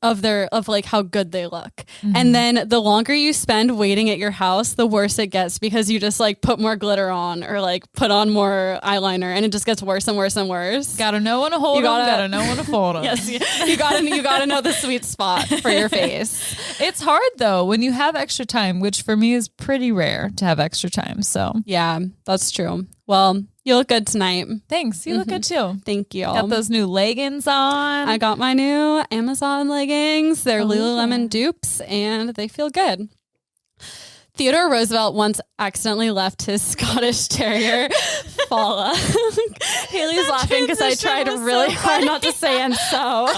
of like how good they look. And then the longer you spend waiting at your house, the worse it gets because you just like put more glitter on or like put on more eyeliner and it just gets worse and worse and worse. Gotta know when to hold them, gotta know when to fold them. Yes, you gotta know the sweet spot for your face. It's hard though when you have extra time, which for me is pretty rare to have extra time. So Yeah, that's true. Well, you look good tonight. thanks. You look good too. Thank you. Got those new leggings on. I got my new Amazon leggings. They're Lululemon dupes and they feel good. Theodore Roosevelt once accidentally left his Scottish Terrier, Fala. Haley's laughing because I transition tried was really so hard not to say and so.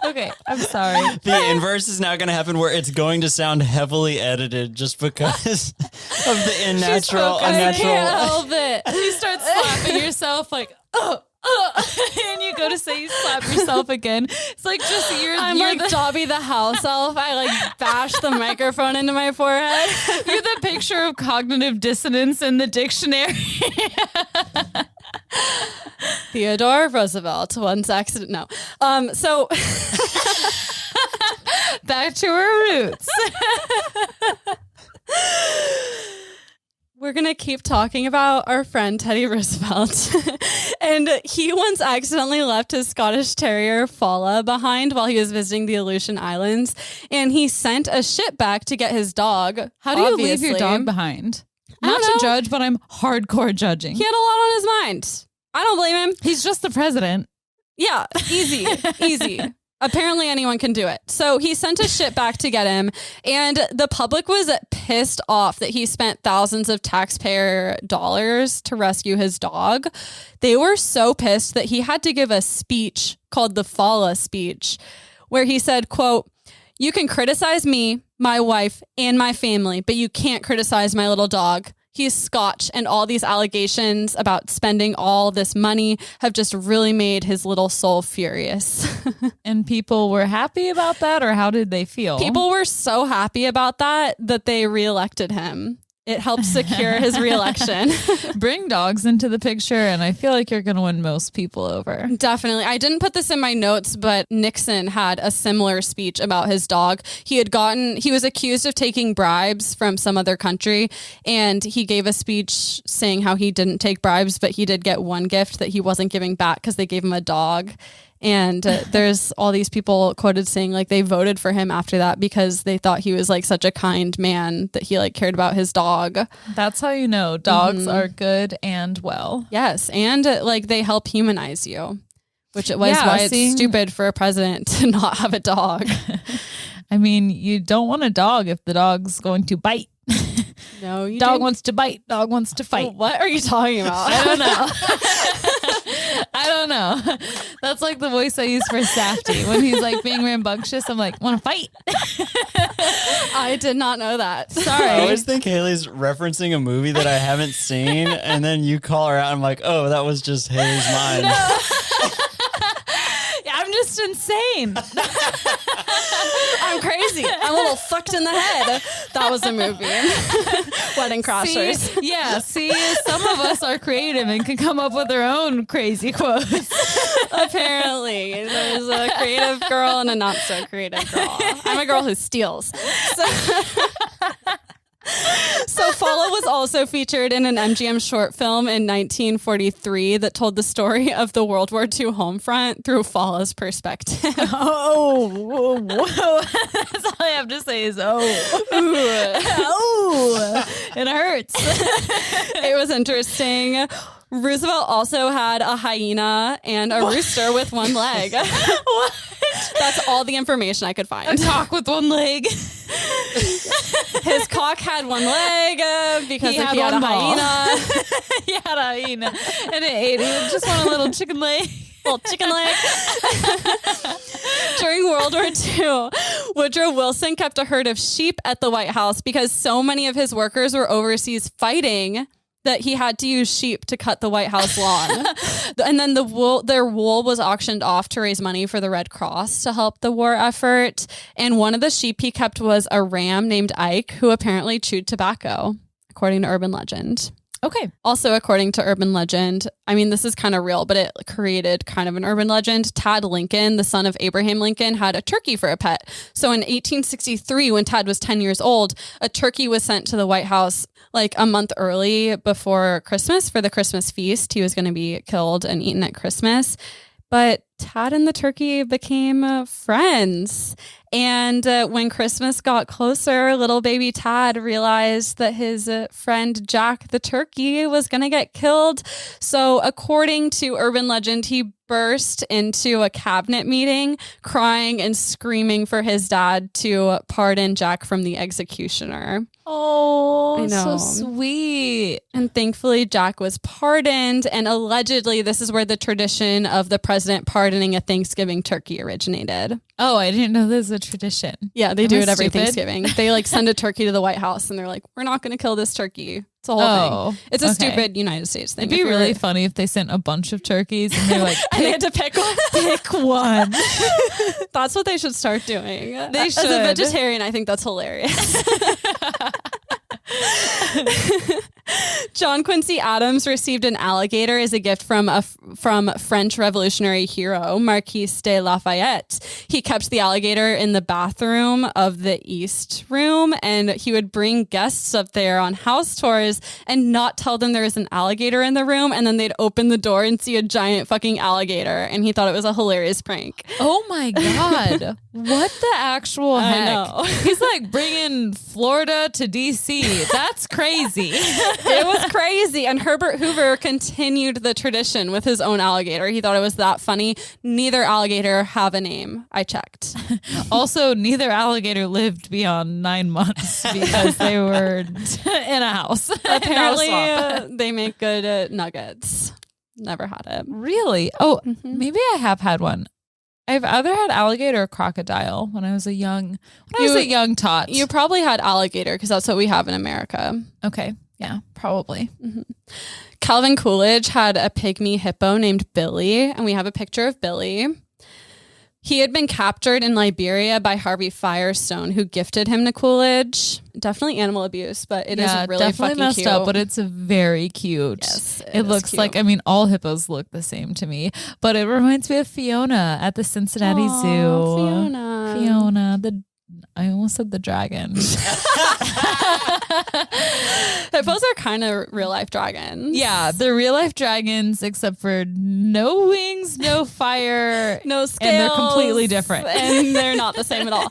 Okay. I'm sorry. The inverse is now going to happen where it's going to sound heavily edited just because of the unnatural. I can't help it. You start slapping yourself like, and you go to say you slap yourself again. It's like just I'm like Dobby the house elf. I like bash the microphone into my forehead. you're the picture of cognitive dissonance in the dictionary. Theodore Roosevelt once accident. No. So Back to our roots. we're going to keep talking about our friend Teddy Roosevelt. And he once accidentally left his Scottish Terrier, Fala, behind while he was visiting the Aleutian Islands. And he sent a ship back to get his dog. How do you leave obviously. your dog behind? I don't Not to know. judge, but I'm hardcore judging. He had a lot on his mind. I don't blame him. He's just the president. Yeah, easy. Apparently anyone can do it. So he sent his ship back to get him, and the public was pissed off that he spent thousands of taxpayer dollars to rescue his dog. They were so pissed that he had to give a speech called the Fala speech, where he said, quote, "You can criticize me, my wife, and my family, but you can't criticize my little dog. He's Scotch, and all these allegations about spending all this money have just really made his little soul furious." And people were happy about that, or how did they feel? People were so happy about that they reelected him. It helped secure his reelection. Bring dogs into the picture, and I feel like you're going to win most people over. Definitely. I didn't put this in my notes, but Nixon had a similar speech about his dog. He was accused of taking bribes from some other country, and he gave a speech saying how he didn't take bribes, but he did get one gift that he wasn't giving back because they gave him a dog. And there's all these people quoted saying like they voted for him after that because they thought he was like such a kind man that he like cared about his dog. That's how you know dogs are good and well. Yes. And like they help humanize you, which it was why it's stupid for a president to not have a dog. I mean, you don't want a dog if the dog's going to bite. No, you dog wants to bite. Dog wants to fight. What are you talking about? I don't know. I don't know. That's like the voice I use for Safety. When he's like being rambunctious, I'm like, want to fight? I did not know that. Sorry. I always think Hayley's referencing a movie that I haven't seen, and then you call her out, and I'm like, oh, that was just Hayley's mind. No. I'm just insane. I'm crazy. I'm a little fucked in the head. That was a movie. Wedding Crashers. See, some of us are creative and can come up with their own crazy quotes. Apparently. There's a creative girl and a not so creative girl. I'm a girl who steals. So Fala was also featured in an MGM short film in 1943 that told the story of the World War II home front through Fala's perspective. Whoa. That's all I have to say is, it hurts. It was interesting. Roosevelt also had a hyena and a rooster with one leg. What? That's all the information I could find. A cock with one leg. His cock had one leg because he had a hyena. He had a hyena and it ate. He just wanted a little chicken leg. Little chicken leg. During World War II, Woodrow Wilson kept a herd of sheep at the White House because so many of his workers were overseas fighting that he had to use sheep to cut the White House lawn. And then their wool was auctioned off to raise money for the Red Cross to help the war effort. And one of the sheep he kept was a ram named Ike, who apparently chewed tobacco, according to urban legend. Okay. Also, according to urban legend, I mean, this is kind of real, but it created kind of an urban legend. Tad Lincoln, the son of Abraham Lincoln, had a turkey for a pet. So in 1863, when Tad was 10 years old, a turkey was sent to the White House like a month early before Christmas for the Christmas feast. He was going to be killed and eaten at Christmas. But Tad and the turkey became friends. And when Christmas got closer, little baby Tad realized that his friend Jack the turkey was going to get killed. So according to urban legend, he burst into a cabinet meeting crying and screaming for his dad to pardon Jack from the executioner. Oh, so sweet. And thankfully, Jack was pardoned. And allegedly, this is where the tradition of the president pardoning a Thanksgiving turkey originated. Oh, I didn't know this was a tradition. Yeah, they do it every Thanksgiving. They like send a turkey to the White House and they're like, we're not going to kill this turkey. It's a whole thing. It's a stupid United States thing. It'd be really funny if they sent a bunch of turkeys and they're like, and they had to pick one. Pick one. That's what they should start doing. They should. As a vegetarian, I think that's hilarious. John Quincy Adams received an alligator as a gift from French Revolutionary hero Marquis de Lafayette. He kept the alligator in the bathroom of the East Room, and he would bring guests up there on house tours and not tell them there was an alligator in the room, and then they'd open the door and see a giant fucking alligator, and he thought it was a hilarious prank. Oh my God. What the actual heck? I know. He's like bringing Florida to DC. That's crazy. It was crazy. And Herbert Hoover continued the tradition with his own alligator. He thought it was that funny. Neither alligator have a name. I checked. Also, neither alligator lived beyond 9 months because they were in a house. Apparently, they make good nuggets. Never had it. Really? Oh, maybe I have had one. I've either had alligator or crocodile when I was a young tot. You probably had alligator because that's what we have in America. Okay. Yeah, probably. Calvin Coolidge had a pygmy hippo named Billy, and we have a picture of Billy. He had been captured in Liberia by Harvey Firestone, who gifted him to Coolidge. Definitely animal abuse, but it is really definitely fucking messed cute. up, but it's very cute. Yes, it looks cute. like, I mean, all hippos look the same to me, but it reminds me of Fiona at the Cincinnati Zoo. Fiona, I almost said the dragon. Hippos are kind of real life dragons. Yeah, they're real life dragons, except for no wings, no fire, no scales, and they're completely different. And they're not the same at all.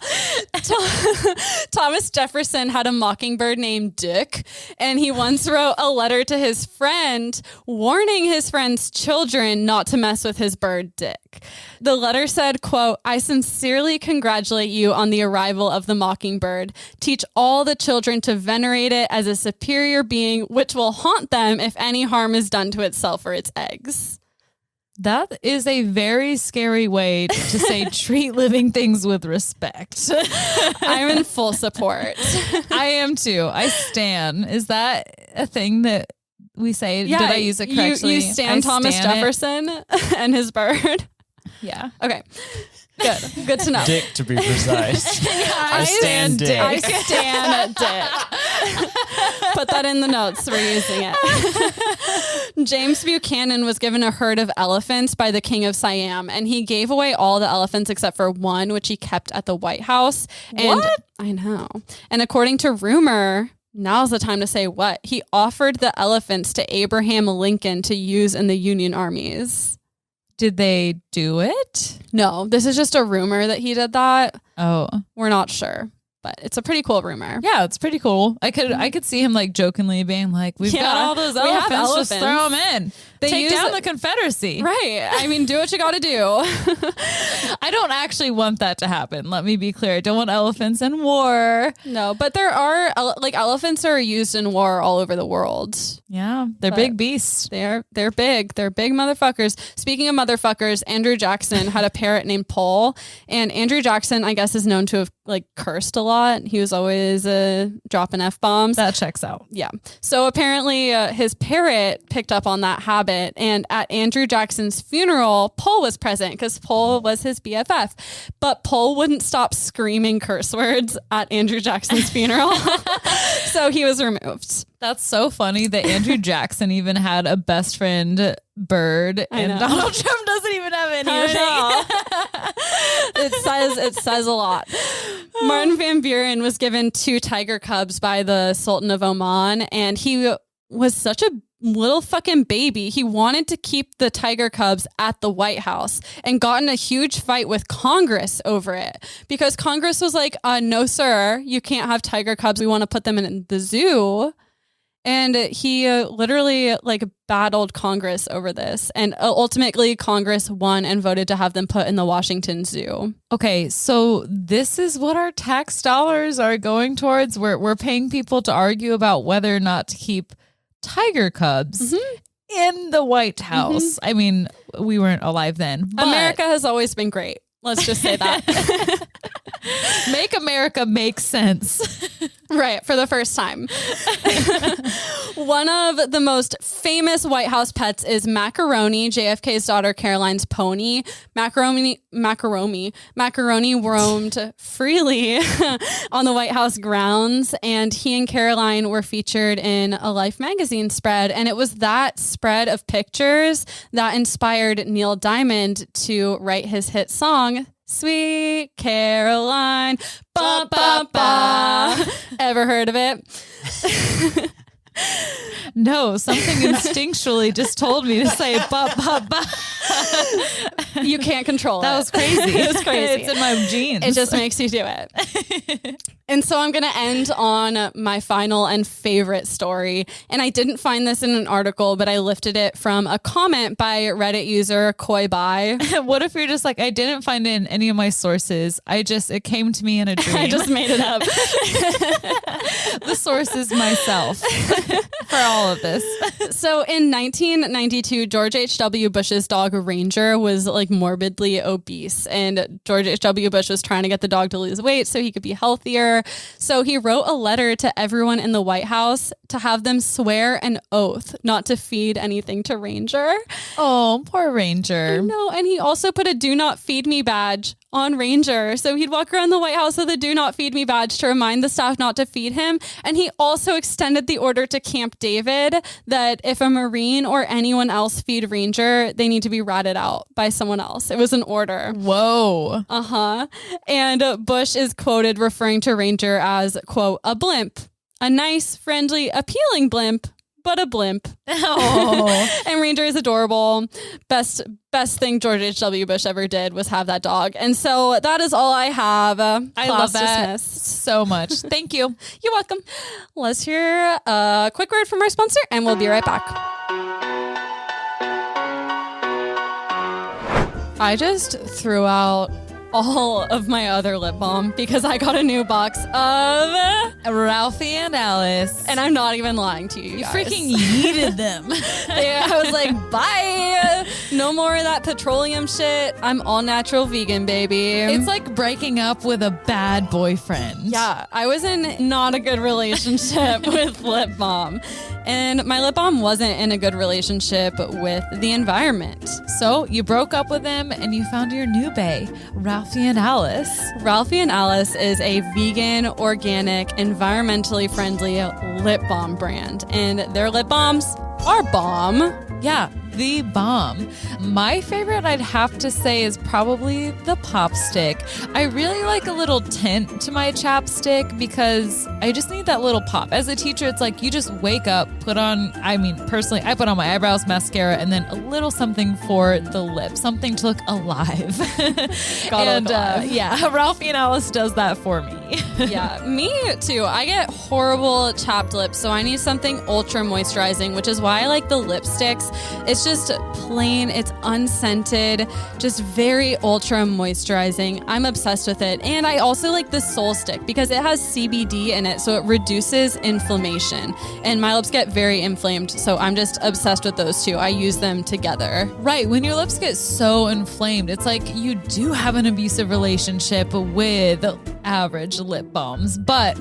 Thomas Jefferson had a mockingbird named Dick, and he once wrote a letter to his friend warning his friend's children not to mess with his bird Dick. The letter said, quote, "I sincerely congratulate you on the arrival of the mockingbird. Teach all the children to venerate it as a superior being which will haunt them if any harm is done to itself or its eggs." That is a very scary way to say treat living things with respect. I'm in full support. I am too. I stan. Is that a thing that we say? Yeah, did I use it correctly? You stan Thomas Jefferson and his bird. Yeah. Okay. Good to know. Dick, to be precise. I stand Dick. I stand Dick. Put that in the notes. We're using it. James Buchanan was given a herd of elephants by the king of Siam, and he gave away all the elephants except for one, which he kept at the White House. And what? I know. And according to rumor, now's the time to say what? He offered the elephants to Abraham Lincoln to use in the Union armies. Did they do it? No, this is just a rumor that he did that. Oh, We're not sure, but it's a pretty cool rumor. yeah, it's pretty cool. I could see him like jokingly being like, "We've got all those we have elephants, just elephants. throw them in. They Take use down it- the Confederacy." Right. I mean, do what you got to do. I don't actually want that to happen. Let me be clear. I don't want elephants in war. No, but there are elephants are used in war all over the world. Yeah, they're big beasts. They're big. They're big motherfuckers. Speaking of motherfuckers, Andrew Jackson had a parrot named Paul, and Andrew Jackson, I guess, is known to have like cursed a lot. He was always dropping F-bombs. That checks out. Yeah. So apparently his parrot picked up on that habit. And at Andrew Jackson's funeral, Paul was present because Paul was his BFF. But Paul wouldn't stop screaming curse words at Andrew Jackson's funeral. So he was removed. That's so funny that Andrew Jackson even had a best friend bird, and Donald Trump doesn't even have anything. It says a lot. Martin Van Buren was given 2 tiger cubs by the Sultan of Oman, and he was such a little fucking baby. He wanted to keep the tiger cubs at the White House and got in a huge fight with Congress over it because Congress was like, no, sir, you can't have tiger cubs. We want to put them in the zoo. And he literally like battled Congress over this. And ultimately Congress won and voted to have them put in the Washington Zoo. Okay, so this is what our tax dollars are going towards. We're paying people to argue about whether or not to keep tiger cubs in the White House. I mean, we weren't alive then. But America has always been great. Let's just say that. Make America make sense. Right, for the first time. One of the most famous White House pets is Macaroni, JFK's daughter Caroline's pony. Macaroni roamed freely on the White House grounds, and he and Caroline were featured in a Life magazine spread, and it was that spread of pictures that inspired Neil Diamond to write his hit song, Sweet Caroline, ba ba ba. Ever heard of it? No, something instinctually just told me to say ba ba ba. You can't control That it. was crazy. It was crazy. It's in my genes. It just makes you do it. And so I'm going to end on my final and favorite story. And I didn't find this in an article, but I lifted it from a comment by Reddit user Koi Bai. What if you're just like, I didn't find it in any of my sources. It came to me in a dream. I just made it up. The source is myself for all of this. So in 1992, George H.W. Bush's dog Ranger was like morbidly obese, and George H.W. Bush was trying to get the dog to lose weight so he could be healthier. So he wrote a letter to everyone in the White House to have them swear an oath not to feed anything to Ranger. Oh, poor Ranger. No, and he also put a "Do Not Feed Me" badge on Ranger. So he'd walk around the White House with a "Do Not Feed Me" badge to remind the staff not to feed him. And he also extended the order to Camp David that if a Marine or anyone else feed Ranger, they need to be ratted out by someone else. It was an order. Whoa. And Bush is quoted referring to Ranger as, quote, "a blimp, a nice, friendly, appealing blimp, but a blimp." Oh. And Ranger is adorable. Best thing George H.W. Bush ever did was have that dog. And so that is all I have. I love that dismissed. so much. Thank you. You're welcome. Let's hear a quick word from our sponsor, and we'll be right back. I just threw out all of my other lip balm because I got a new box of Ralphie and Alice. and I'm not even lying to you. You guys. freaking yeeted them. I was like, bye. No more of that petroleum shit. I'm all natural vegan, baby. It's like breaking up with a bad boyfriend. Yeah, I was in not a good relationship with lip balm. And my lip balm wasn't in a good relationship with the environment. So you broke up with him and you found your new bae, Ralphie and Alice. Ralphie and Alice is a vegan, organic, environmentally friendly lip balm brand. And their lip balms are bomb. Yeah, the bomb. My favorite, I'd have to say, is probably the pop stick. I really like a little tint to my chapstick because I just need that little pop. As a teacher, it's like you just wake up, personally, I put on my eyebrows, mascara, and then a little something for the lips, something to look alive. Yeah, Ralphie and Alice does that for me. Yeah, me too. I get horrible chapped lips, so I need something ultra moisturizing, which is why I like the lipsticks. It's just plain, it's unscented, just very ultra moisturizing. I'm obsessed with it. And I also like the Soul Stick because it has CBD in it, so it reduces inflammation. And my lips get very inflamed, so I'm just obsessed with those two. I use them together. Right. When your lips get so inflamed, it's like you do have an abusive relationship with average lip balms, but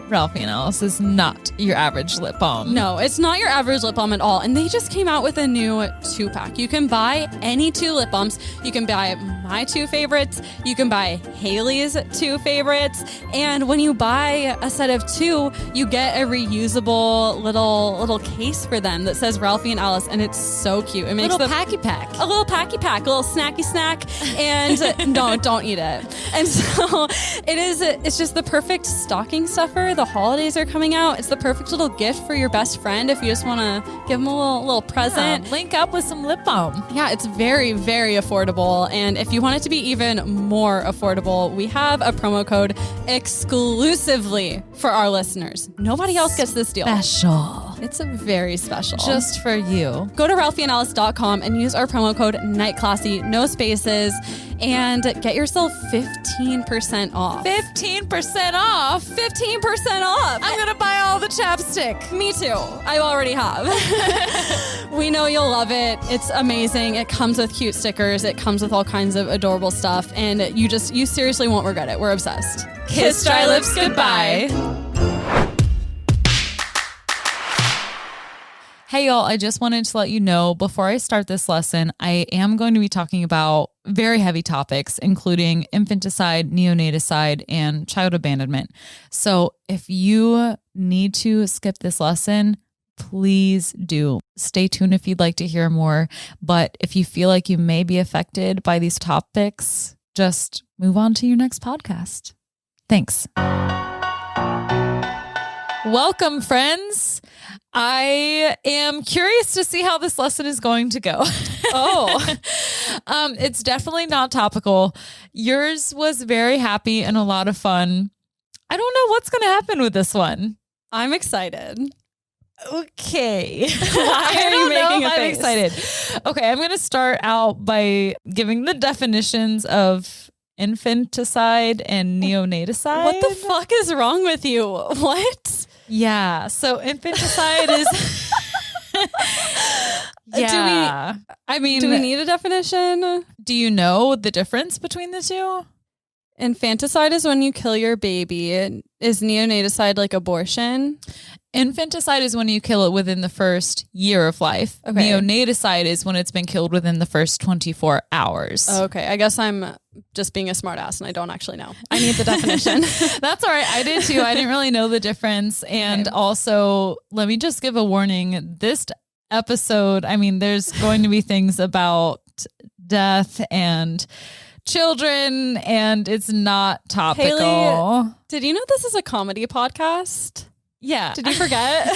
Ralphie and Alice is not your average lip balm. No, it's not your average lip balm at all. And they just came out with a new 2-pack. You can buy any 2 lip balms. You can buy my 2 favorites. You can buy Hayley's 2 favorites. And when you buy a set of 2, you get a reusable little case for them that says Ralphie and Alice, and it's so cute. It makes little packy pack. A little packy pack, a little snacky snack, and no, don't eat it. And so it's just the perfect stocking stuffer. The holidays are coming out. It's the perfect little gift for your best friend if you just want to give them a little present. Yeah, link up with some lip balm. Yeah, it's very, very affordable. And if you want it to be even more affordable, we have a promo code exclusively for our listeners. Nobody else gets this deal. Special. It's a very special. Just for you. Go to ralphieandalice.com and use our promo code NIGHTCLASSY, no spaces, and get yourself 15% off. 15% off? 15% off! I'm going to buy all the chapstick. Me too. I already have. We know you'll love it. It's amazing. It comes with cute stickers. It comes with all kinds of adorable stuff. And you seriously won't regret it. We're obsessed. Kiss dry lips goodbye. Hey y'all, I just wanted to let you know before I start this lesson, I am going to be talking about very heavy topics, including infanticide, neonatalcide, and child abandonment. So if you need to skip this lesson, please do. Stay tuned if you'd like to hear more. But if you feel like you may be affected by these topics, just move on to your next podcast. Thanks. Welcome, friends. I am curious to see how this lesson is going to go. Oh, It's definitely not topical. Yours was very happy and a lot of fun. I don't know what's going to happen with this one. I'm excited. Okay. Why are you making a I'm face? excited. Okay, I'm going to start out by giving the definitions of infanticide and neonatalcide. What the fuck is wrong with you? What? Yeah. So infanticide is. Yeah. I mean, Do we need a definition? do you know the difference between the two? Infanticide is when you kill your baby. Is neonaticide like abortion? Infanticide is when you kill it within the first year of life. Okay. Neonaticide is when it's been killed within the first 24 hours. Okay, I guess I'm just being a smartass and I don't actually know. I need the definition. That's all right. I did too. I didn't really know the difference. And also, let me just give a warning. This episode, I mean, there's going to be things about death and children, and it's not topical. Hayley, did you know this is a comedy podcast? Yeah. Did you forget?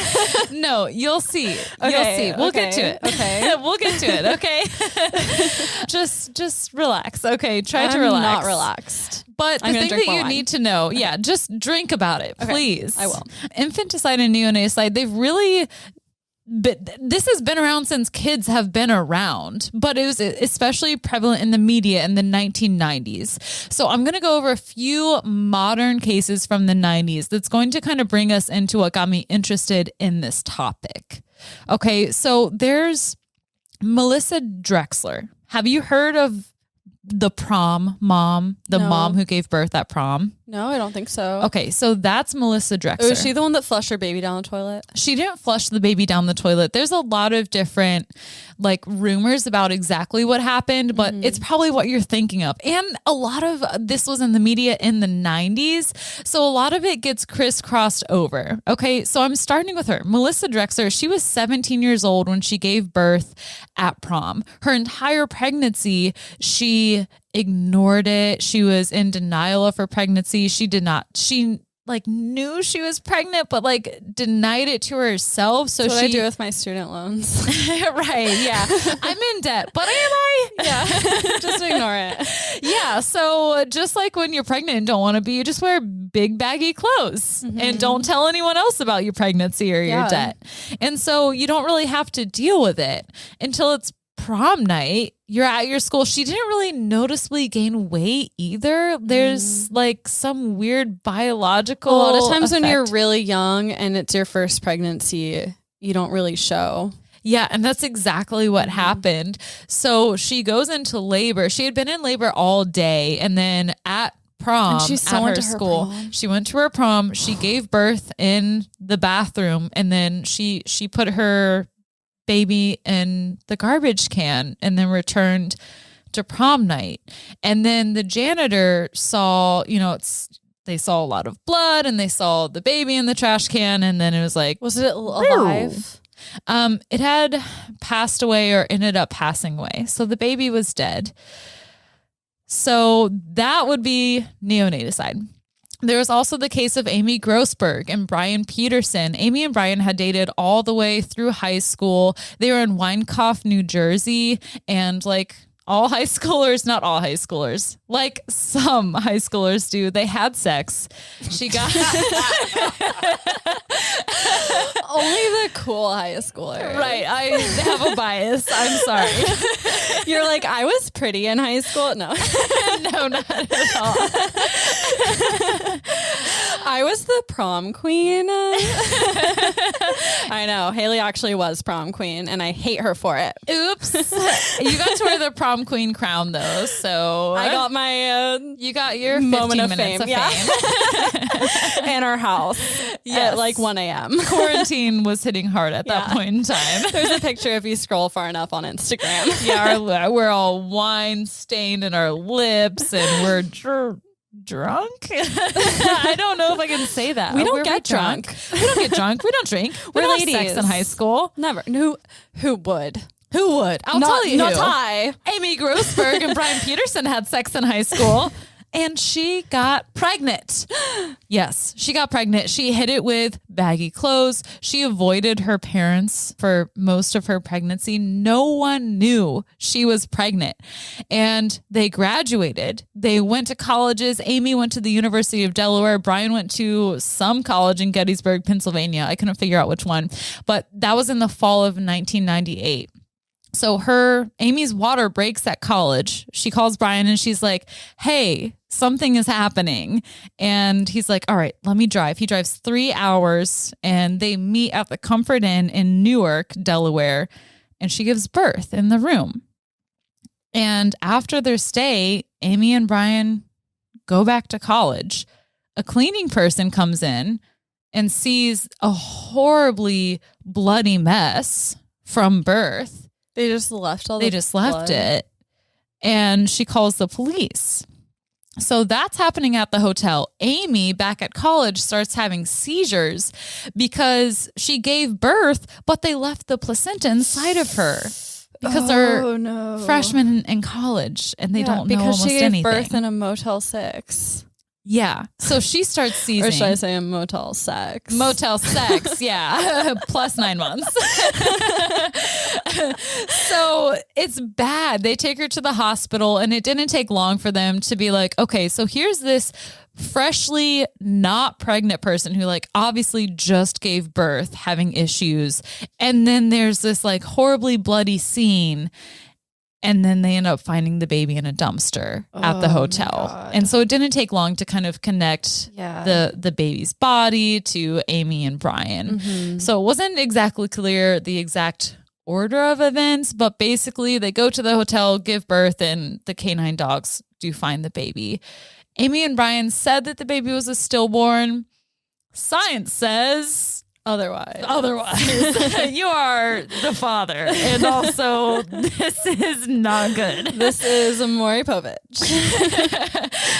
No, you'll see. You'll Okay, see. We'll get to it. okay. We'll get to it. Okay. just relax. Okay. Try to I'm relax. not relaxed. But the I'm gonna thing drink that more you wine. need to know, just drink about it, Okay, please. I will. Infanticide and neonaticide, they've really. But this has been around since kids have been around, but it was especially prevalent in the media in the 1990s. So I'm going to go over a few modern cases from the 90s that's going to kind of bring us into what got me interested in this topic. Okay, so there's Melissa Drexler. Have you heard of the prom mom, the No. mom who gave birth at prom? No, I don't think so. Okay, so that's Melissa Drexler. Was she the one that flushed her baby down the toilet? She didn't flush the baby down the toilet. There's a lot of different rumors about exactly what happened, but it's probably what you're thinking of. And a lot of this was in the media in the 90s. So a lot of it gets crisscrossed over. Okay. So I'm starting with her. Melissa Drexler, she was 17 years old when she gave birth at prom. Her entire pregnancy, she ignored it. She was in denial of her pregnancy. She knew she was pregnant, but denied it to herself. So That's what she I do with my student loans. right. Yeah. I'm in debt, but am I? Yeah, just ignore it. Yeah. So just like when you're pregnant and don't want to be, you just wear big baggy clothes and don't tell anyone else about your pregnancy or your Yeah. debt. And so you don't really have to deal with it until it's prom night. You're at your school. She didn't really noticeably gain weight either. There's some weird biological. A lot of times when you're effect. really young and it's your first pregnancy, you don't really show. Yeah, and that's exactly what happened. So she goes into labor. She had been in labor all day, and then at prom And she still at went her to her school, prom? she went to her prom. She gave birth in the bathroom, and then she put her baby in the garbage can and then returned to prom night. And then the janitor saw, they saw a lot of blood and they saw the baby in the trash can, and then it was like, Was it alive? it had passed away or ended up passing away. So the baby was dead. So that would be neonaticide. There was also the case of Amy Grossberg and Brian Peterson. Amy and Brian had dated all the way through high school. They were in Wynkoff, New Jersey, and all high schoolers, not all high schoolers, some high schoolers do, they had sex. She got Only the cool high schooler. right. I have a bias. I'm sorry. You're like, I was pretty in high school. No, No, not at all. I was the prom queen. I know. Hayley actually was prom queen and I hate her for it. Oops. You got to wear the prom queen crown though. So I got my you got your moment 15 of minutes fame. of Yeah. fame. in our house Yes. at 1 a.m. Quarantine was hitting hard at that Yeah. point in time. There's a picture if you scroll far enough on Instagram. Yeah, we're all wine stained in our lips and we're drunk. I don't know if I can say that. We don't Were get drunk. We don't get drunk. We don't drink. We We're don't have sex ladies. in high school. Never. Who would? Who would? I'll not, tell you Not who. I. Amy Grossberg and Brian Peterson had sex in high school. And she got pregnant. Yes, she got pregnant. She hid it with baggy clothes. She avoided her parents for most of her pregnancy. No one knew she was pregnant. And they graduated. They went to colleges. Amy went to the University of Delaware. Brian went to some college in Gettysburg, Pennsylvania. I couldn't figure out which one, but that was in the fall of 1998. So Amy's water breaks at college. She calls Brian and she's like, hey, something is happening. And he's like, all right, let me drive. He drives 3 hours and they meet at the Comfort Inn in Newark, Delaware. And she gives birth in the room. And after their stay, Amy and Brian go back to college. A cleaning person comes in and sees a horribly bloody mess from birth. They just left all They just left it. And she calls the police. So that's happening at the hotel. Amy, back at college, starts having seizures because she gave birth, but they left the placenta inside of her because they're freshmen in college and they don't know because almost she gave anything. birth in a Motel 6. Yeah. So she starts seizing. Or should I say a Motel 6? Motel sex, yeah. Plus 9 months. So it's bad. They take her to the hospital and it didn't take long for them to be like, okay, so here's this freshly not pregnant person who like obviously just gave birth having issues. And then there's this like horribly bloody scene. And then they end up finding the baby in a dumpster at the hotel. And so it didn't take long to kind of connect the baby's body to Amy and Brian. Mm-hmm. So it wasn't exactly clear the exact order of events, but basically they go to the hotel, give birth, and the canine dogs do find the baby. Amy and Brian said that the baby was a stillborn. Science says otherwise. You are the father. And also, this is not good. This is Maury Povich.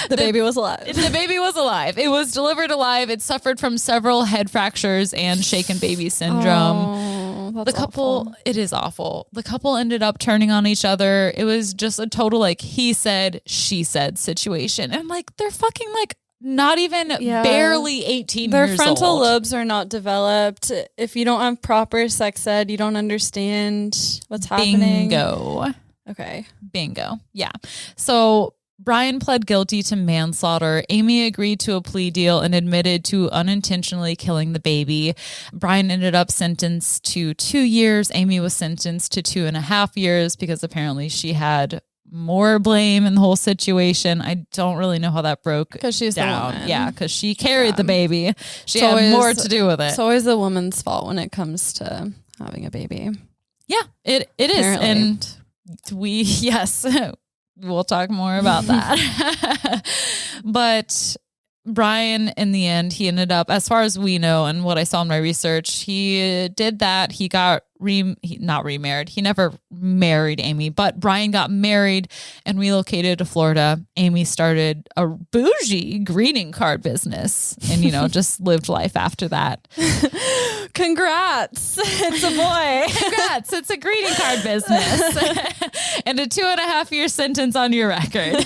The baby was alive. The baby was alive. It was delivered alive. It suffered from several head fractures and shaken baby syndrome. Oh, that's the couple, awful. It is awful. The couple ended up turning on each other. It was just a total like he said, she said situation. And like, they're fucking like, not even barely 18 Their years frontal old. lobes are not developed. If you don't have proper sex ed, you don't understand what's happening. Bingo. Okay. Bingo. Yeah. So Brian pled guilty to manslaughter. Amy agreed to a plea deal and admitted to unintentionally killing the baby. Brian ended up sentenced to 2 years. Amy was sentenced to 2.5 years because apparently she had more blame in the whole situation. I don't really know how that broke Because she's down. the woman. Yeah, because she carried the baby. She It's had always- more to do with it. It's always the woman's fault when it comes to having a baby. Yeah, it is. Apparently. And we'll talk more about that. But Brian, in the end, he ended up, as far as we know and what I saw in my research, he did that. He got not remarried. He never married Amy, but Brian got married and relocated to Florida. Amy started a bougie greeting card business and, just lived life after that. Congrats. It's a boy. Congrats. It's a greeting card business and a 2.5-year sentence on your record.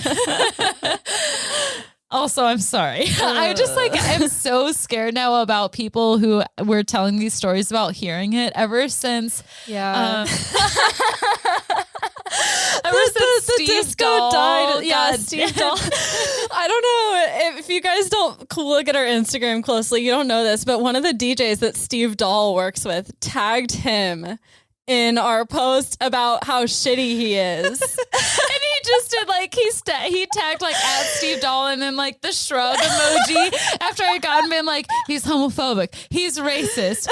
Also, I'm sorry. I just I'm so scared now about people who were telling these stories about hearing it ever since. Yeah. Ever since the Steve disco Dahl died. Yeah, got- Steve Dahl. I don't know if you guys don't look at our Instagram closely, you don't know this, but one of the DJs that Steve Dahl works with tagged him in our post about how shitty he is. And he just did he tagged at Steve Dahl and then the shrug emoji after I got him in he's homophobic, he's racist,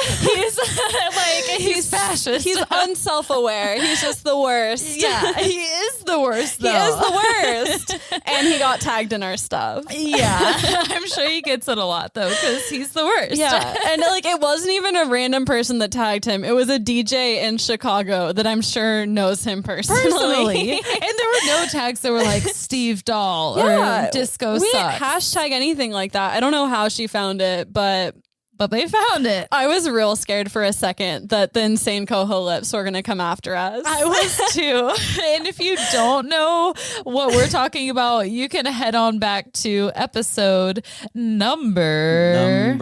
he's fascist, He's unself-aware. He's just the worst. Yeah, he is the worst though. He is the worst. And he got tagged in our stuff. Yeah, I'm sure he gets it a lot though because he's the worst. Yeah, and it wasn't even a random person that tagged him. It was a DJ in Chicago that I'm sure knows him personally. And there were no tags that were Steve Dahl or Disco we Sucks. hashtag anything like that. I don't know how she found it, but but they found it. I was real scared for a second that the insane coho lips were going to come after us. I was too. And if you don't know what we're talking about, you can head on back to episode number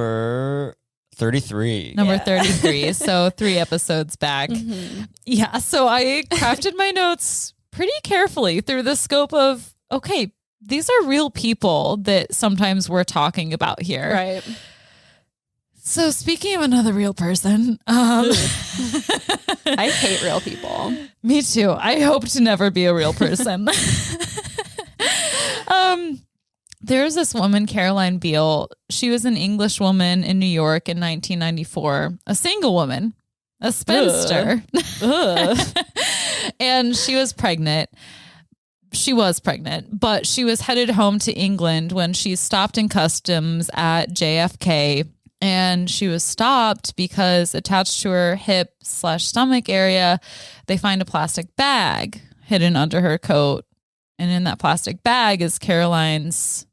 33. Number 33. So 3 episodes back. Yeah. So I crafted my notes pretty carefully through the scope of, okay, these are real people that sometimes we're talking about here. Right. So speaking of another real person, I hate real people. me too. I hope to never be a real person. There's this woman, Caroline Beale. She was an English woman in New York in 1994, a single woman, a spinster. And she was pregnant. But she was headed home to England when she stopped in customs at JFK. And she was stopped because attached to her hip/stomach area, they find a plastic bag hidden under her coat. And in that plastic bag is Caroline's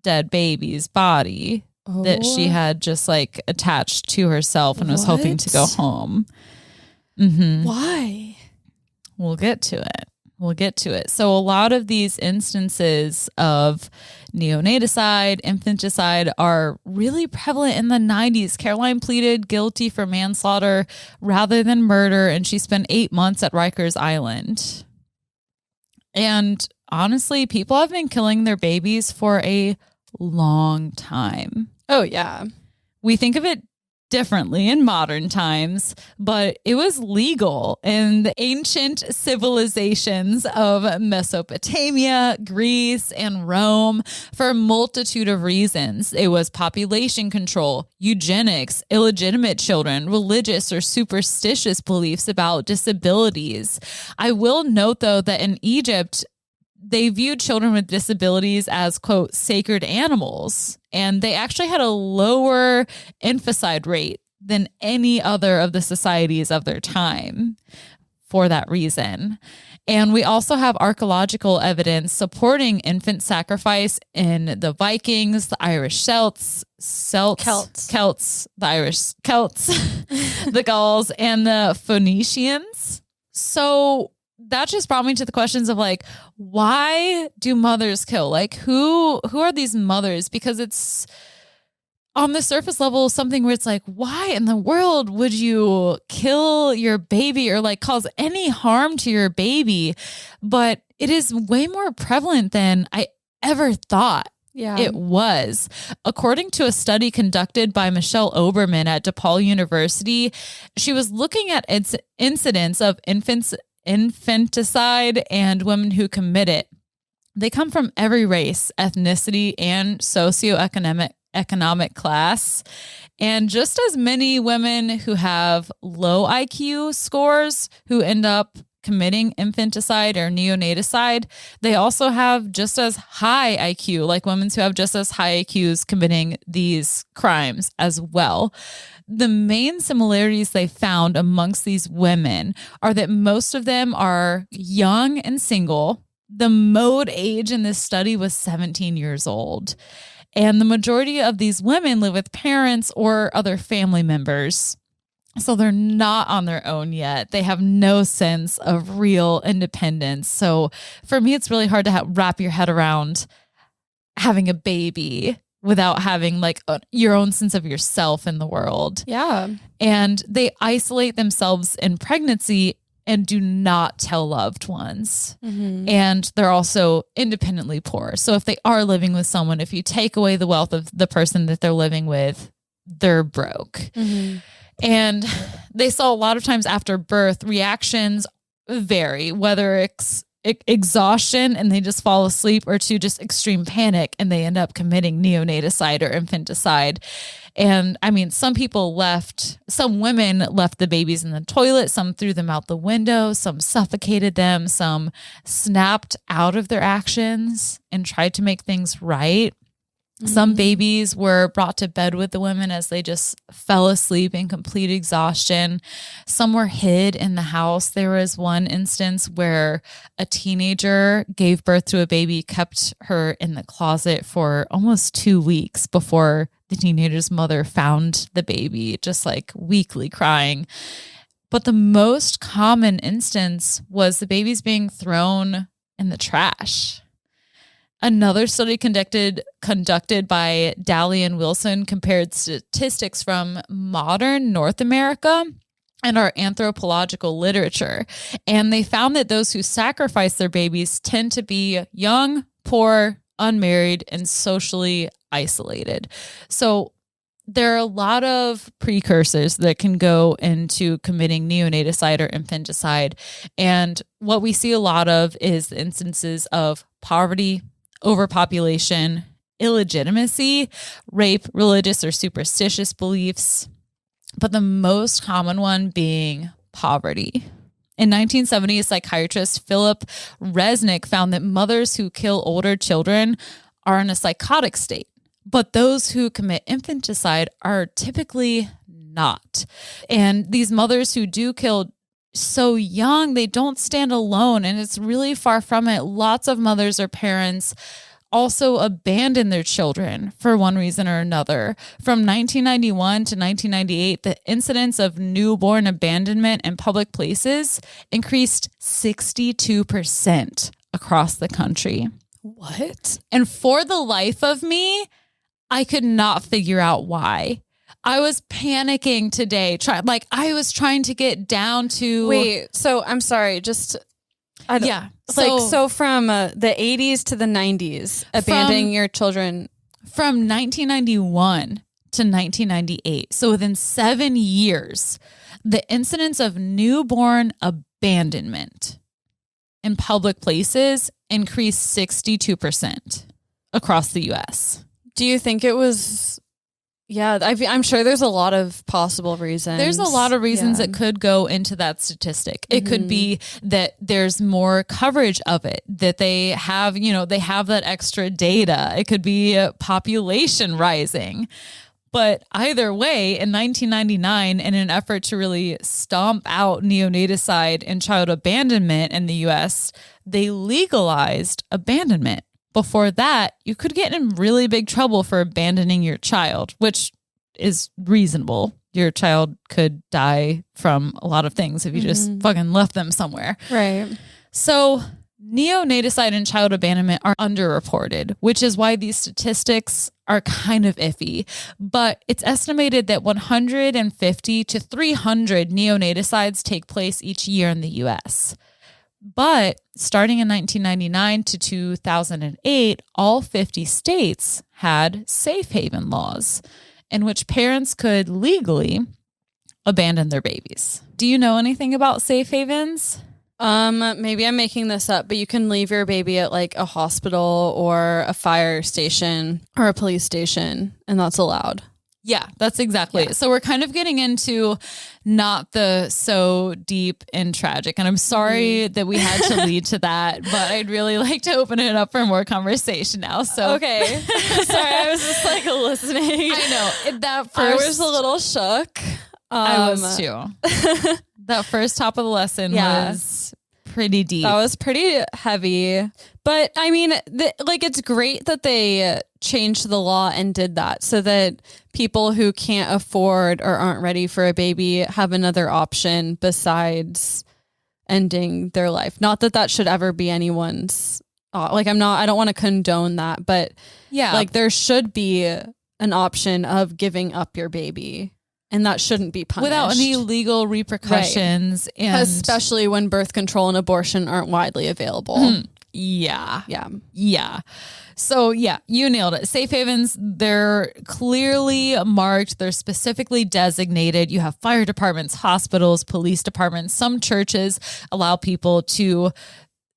dead baby's body that she had just like attached to herself and was hoping to go home. Why? We'll get to it. So a lot of these instances of neonaticide, infanticide are really prevalent in the 90s. Caroline pleaded guilty for manslaughter rather than murder, and she spent 8 months at Rikers Island. And honestly, people have been killing their babies for a long time. Oh, yeah. We think of it differently in modern times, but it was legal in the ancient civilizations of Mesopotamia, Greece, and Rome for a multitude of reasons. It was population control, eugenics, illegitimate children, religious or superstitious beliefs about disabilities. I will note, though, that in Egypt, they viewed children with disabilities as, quote, sacred animals, and they actually had a lower infanticide rate than any other of the societies of their time for that reason. And we also have archaeological evidence supporting infant sacrifice in the Vikings, the Irish Celts, the Irish Celts, the Gauls, and the Phoenicians. So that just brought me to the questions of like, why do mothers kill? Like, who are these mothers? Because it's on the surface level something where it's like, why in the world would you kill your baby or like cause any harm to your baby? But it is way more prevalent than I ever thought. Yeah. It was. According to a study conducted by Michelle Oberman at DePaul University, she was looking at incidents of infanticide and women who commit it. They come from every race, ethnicity, and socioeconomic class. And just as many women who have low IQ scores who end up committing infanticide or neonaticide, they also have just as high IQ, like women who have just as high IQs committing these crimes as well. The main similarities they found amongst these women are that most of them are young and single. The mode age in this study was 17 years old. And the majority of these women live with parents or other family members. So they're not on their own yet. They have no sense of real independence. So for me, it's really hard to wrap your head around having a baby without having like your own sense of yourself in the world. Yeah. And they isolate themselves in pregnancy and do not tell loved ones. Mm-hmm. And they're also independently poor. So if they are living with someone, if you take away the wealth of the person that they're living with, they're broke. Mm-hmm. And they saw a lot of times after birth, reactions vary, whether it's exhaustion and they just fall asleep or to just extreme panic and they end up committing neonaticide or infanticide. And I mean, some women left the babies in the toilet, some threw them out the window, some suffocated them, some snapped out of their actions and tried to make things right. Mm-hmm. Some babies were brought to bed with the women as they just fell asleep in complete exhaustion. Some were hid in the house. There was one instance where a teenager gave birth to a baby, kept her in the closet for almost 2 weeks before the teenager's mother found the baby just like weakly crying. But the most common instance was the babies being thrown in the trash. Another study conducted by Daly and Wilson compared statistics from modern North America and our anthropological literature. And they found that those who sacrifice their babies tend to be young, poor, unmarried, and socially isolated. So there are a lot of precursors that can go into committing neonaticide or infanticide. And what we see a lot of is the instances of poverty, overpopulation, illegitimacy, rape, religious or superstitious beliefs, but the most common one being poverty. In 1970, psychiatrist Philip Resnick found that mothers who kill older children are in a psychotic state, but those who commit infanticide are typically not. And these mothers who do kill so young, they don't stand alone, and it's really far from it. Lots of mothers or parents also abandon their children for one reason or another. From 1991 to 1998, the incidence of newborn abandonment in public places increased 62% across the country. What? And for the life of me, I could not figure out why. I was panicking today. I was trying to get down to... Wait, so I'm sorry, Yeah. So from the 80s to the 90s, abandoning your children. From 1991 to 1998, so within 7 years, the incidence of newborn abandonment in public places increased 62% across the U.S. Do you think it was... Yeah, I'm sure there's a lot of possible reasons. There's a lot of reasons that could go into that statistic. It could be that there's more coverage of it, that they have that extra data. It could be population rising. But either way, in 1999, in an effort to really stomp out neonaticide and child abandonment in the U.S., they legalized abandonment. Before that, you could get in really big trouble for abandoning your child, which is reasonable. Your child could die from a lot of things if you just fucking left them somewhere. Right. So neonaticide and child abandonment are underreported, which is why these statistics are kind of iffy. But it's estimated that 150 to 300 neonaticides take place each year in the U.S. But starting in 1999 to 2008, all 50 states had safe haven laws in which parents could legally abandon their babies. Do you know anything about safe havens? Maybe I'm making this up, but you can leave your baby at like a hospital or a fire station or a police station, and that's allowed. Yeah, that's exactly it. So we're kind of getting into not the so deep and tragic. And I'm sorry that we had to lead to that, but I'd really like to open it up for more conversation now. So okay. Sorry, I was just like listening. I know. I was a little shook. I was too. That first top of the lesson was pretty deep. That was pretty heavy. But I mean, it's great that they changed the law and did that so that people who can't afford or aren't ready for a baby have another option besides ending their life. Not that that should ever be anyone's, I don't want to condone that, but there should be an option of giving up your baby. And that shouldn't be punished. Without any legal repercussions. Right. And especially when birth control and abortion aren't widely available. Yeah. So you nailed it. Safe havens, they're clearly marked. They're specifically designated. You have fire departments, hospitals, police departments. Some churches allow people to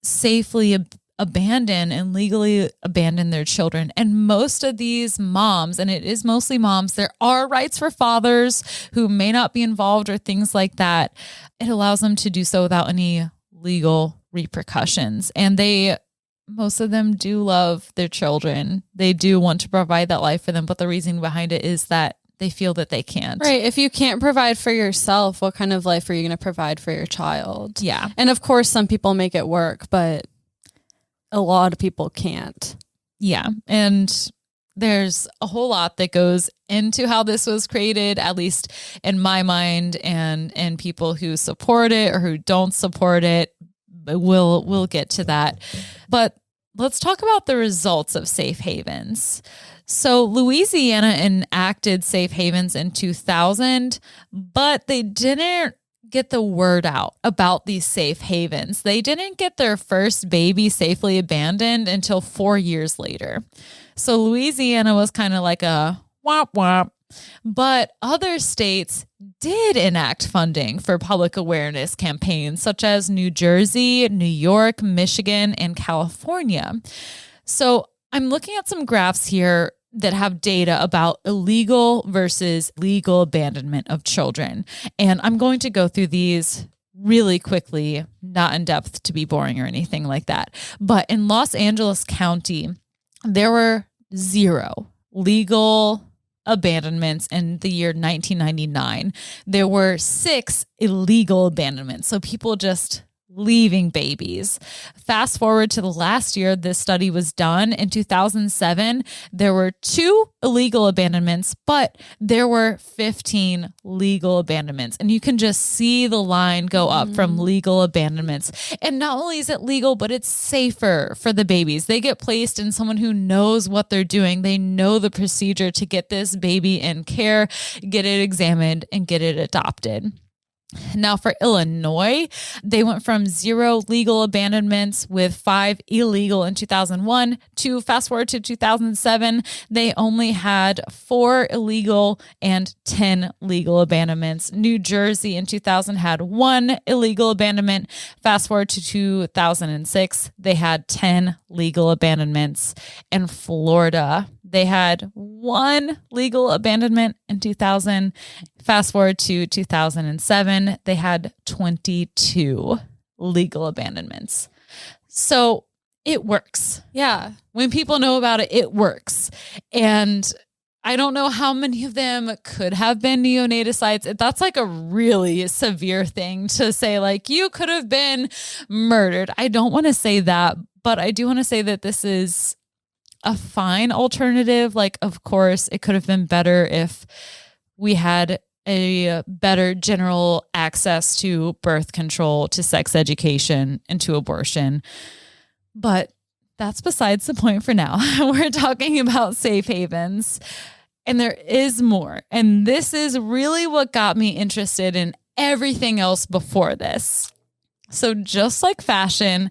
safely abandon and legally abandon their children. And most of these moms, and it is mostly moms, there are rights for fathers who may not be involved or things like that. It allows them to do so without any legal repercussions. And most of them do love their children. They do want to provide that life for them. But the reason behind it is that they feel that they can't. Right. If you can't provide for yourself, what kind of life are you going to provide for your child? Yeah. And of course, some people make it work, but a lot of people can't. Yeah. And there's a whole lot that goes into how this was created, at least in my mind, and people who support it or who don't support it. But we'll get to that. But let's talk about the results of safe havens. So Louisiana enacted safe havens in 2000, but they didn't get the word out about these safe havens. They didn't get their first baby safely abandoned until 4 years later. So Louisiana was kind of like a womp womp, but other states did enact funding for public awareness campaigns such as New Jersey, New York, Michigan, and California. So I'm looking at some graphs here that have data about illegal versus legal abandonment of children. And I'm going to go through these really quickly, not in depth to be boring or anything like that. But in Los Angeles County, there were 0 legal abandonments in the year 1999. There were 6 illegal abandonments. So people just leaving babies. Fast forward to the last year this study was done. In 2007, there were 2 illegal abandonments, but there were 15 legal abandonments. And you can just see the line go up from legal abandonments. And not only is it legal, but it's safer for the babies. They get placed in someone who knows what they're doing. They know the procedure to get this baby in care, get it examined, and get it adopted. Now for Illinois, they went from 0 legal abandonments with 5 illegal in 2001 to fast forward to 2007, they only had 4 illegal and 10 legal abandonments. New Jersey in 2000 had 1 illegal abandonment. Fast forward to 2006, they had 10 legal abandonments. And Florida, they had 1 legal abandonment in 2000. Fast forward to 2007, they had 22 legal abandonments. So it works. Yeah. When people know about it, it works. And I don't know how many of them could have been neonaticides. That's like a really severe thing to say, like, you could have been murdered. I don't want to say that, but I do want to say that this is a fine alternative. Like, of course, it could have been better if we had a better general access to birth control, to sex education, and to abortion. But that's besides the point for now. We're talking about safe havens, and there is more. And this is really what got me interested in everything else before this. So just like fashion,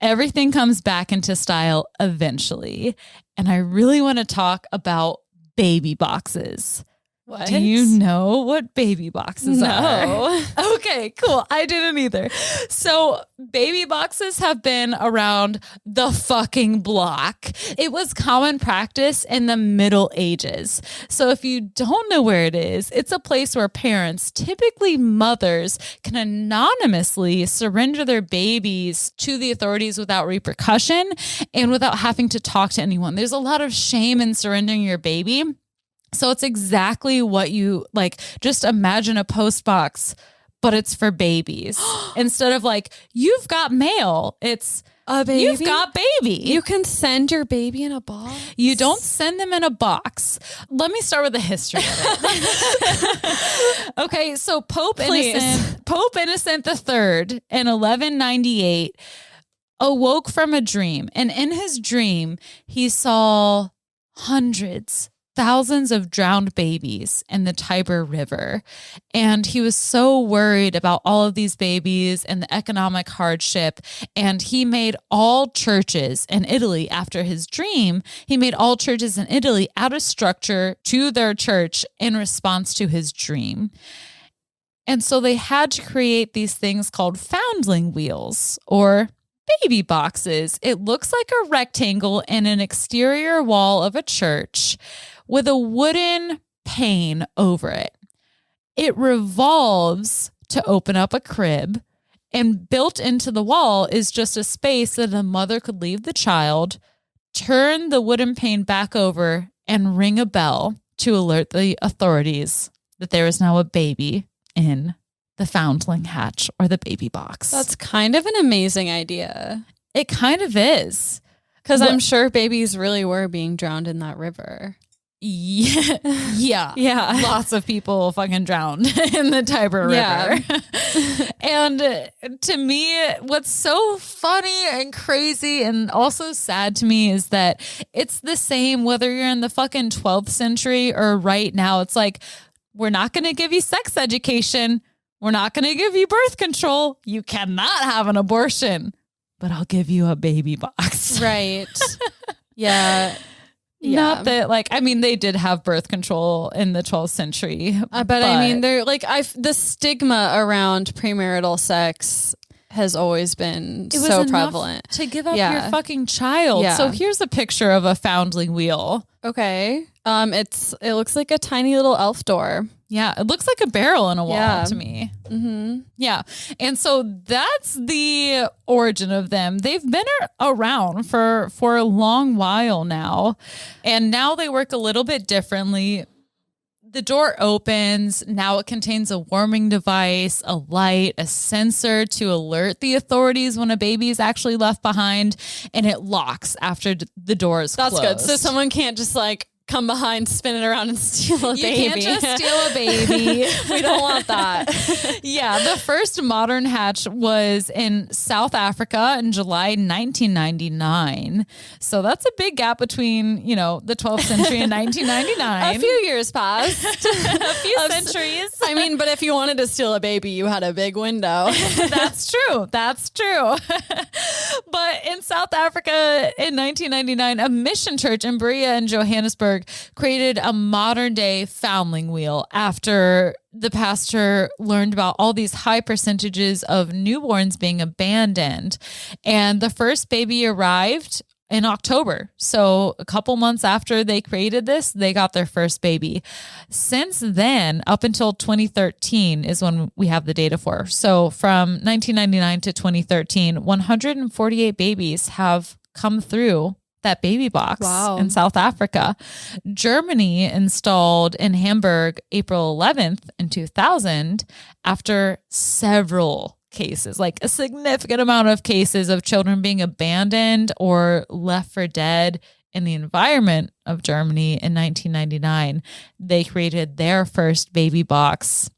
everything comes back into style eventually. And I really want to talk about baby boxes. What? Do you know what baby boxes are? No. Okay, cool. I didn't either. So baby boxes have been around the fucking block. It was common practice in the Middle Ages. So if you don't know where it is, it's a place where parents, typically mothers, can anonymously surrender their babies to the authorities without repercussion and without having to talk to anyone. There's a lot of shame in surrendering your baby. So it's exactly what you like. Just imagine a post box, but it's for babies. Instead of like, you've got mail, it's a baby. You've got baby. You can send your baby in a box. You don't send them in a box. Let me start with the history of it. Okay, so Pope Innocent III in 1198 awoke from a dream. And in his dream, he saw thousands of drowned babies in the Tiber River. And he was so worried about all of these babies and the economic hardship. And he made all churches in Italy, after his dream, he made all churches in Italy add a structure to their church in response to his dream. And so they had to create these things called foundling wheels, or baby boxes. It looks like a rectangle in an exterior wall of a church with a wooden pane over it. It revolves to open up a crib, and built into the wall is just a space that a mother could leave the child, turn the wooden pane back over, and ring a bell to alert the authorities that there is now a baby in the foundling hatch, or the baby box. That's kind of an amazing idea. It kind of is. Because I'm sure babies really were being drowned in that river. Yeah. Lots of people fucking drowned in the Tiber River. And to me, what's so funny and crazy and also sad to me is that it's the same whether you're in the fucking 12th century or right now. It's like, we're not going to give you sex education. We're not going to give you birth control. You cannot have an abortion, but I'll give you a baby box. Right. Yeah. Not that, like, I mean, they did have birth control in the 12th century. But I mean, they're like, the stigma around premarital sex has always been so prevalent. To give up your fucking child. Yeah. So here's a picture of a foundling wheel. Okay. It looks like a tiny little elf door. Yeah, it looks like a barrel in a wall to me. Mm-hmm. Yeah. And so that's the origin of them. They've been around for a long while now. And now they work a little bit differently. The door opens. Now it contains a warming device, a light, a sensor to alert the authorities when a baby is actually left behind. And it locks after the door is closed. That's good. So someone can't just like come behind, spin it around and steal a baby. You can't just steal a baby. We don't want that. Yeah. The first modern hatch was in South Africa in July 1999. So that's a big gap between, the 12th century and 1999. A few years passed. A few centuries. I mean, but if you wanted to steal a baby, you had a big window. That's true. That's true. But in South Africa in 1999, a mission church in Berea and Johannesburg created a modern day foundling wheel after the pastor learned about all these high percentages of newborns being abandoned. And the first baby arrived in October. So a couple months after they created this, they got their first baby. Since then, up until 2013 is when we have the data for. So from 1999 to 2013, 148 babies have come through that baby box in South Africa. Germany installed in Hamburg April 11th in 2000 after several cases, like a significant amount of cases of children being abandoned or left for dead in the environment of Germany in 1999. They created their first baby box.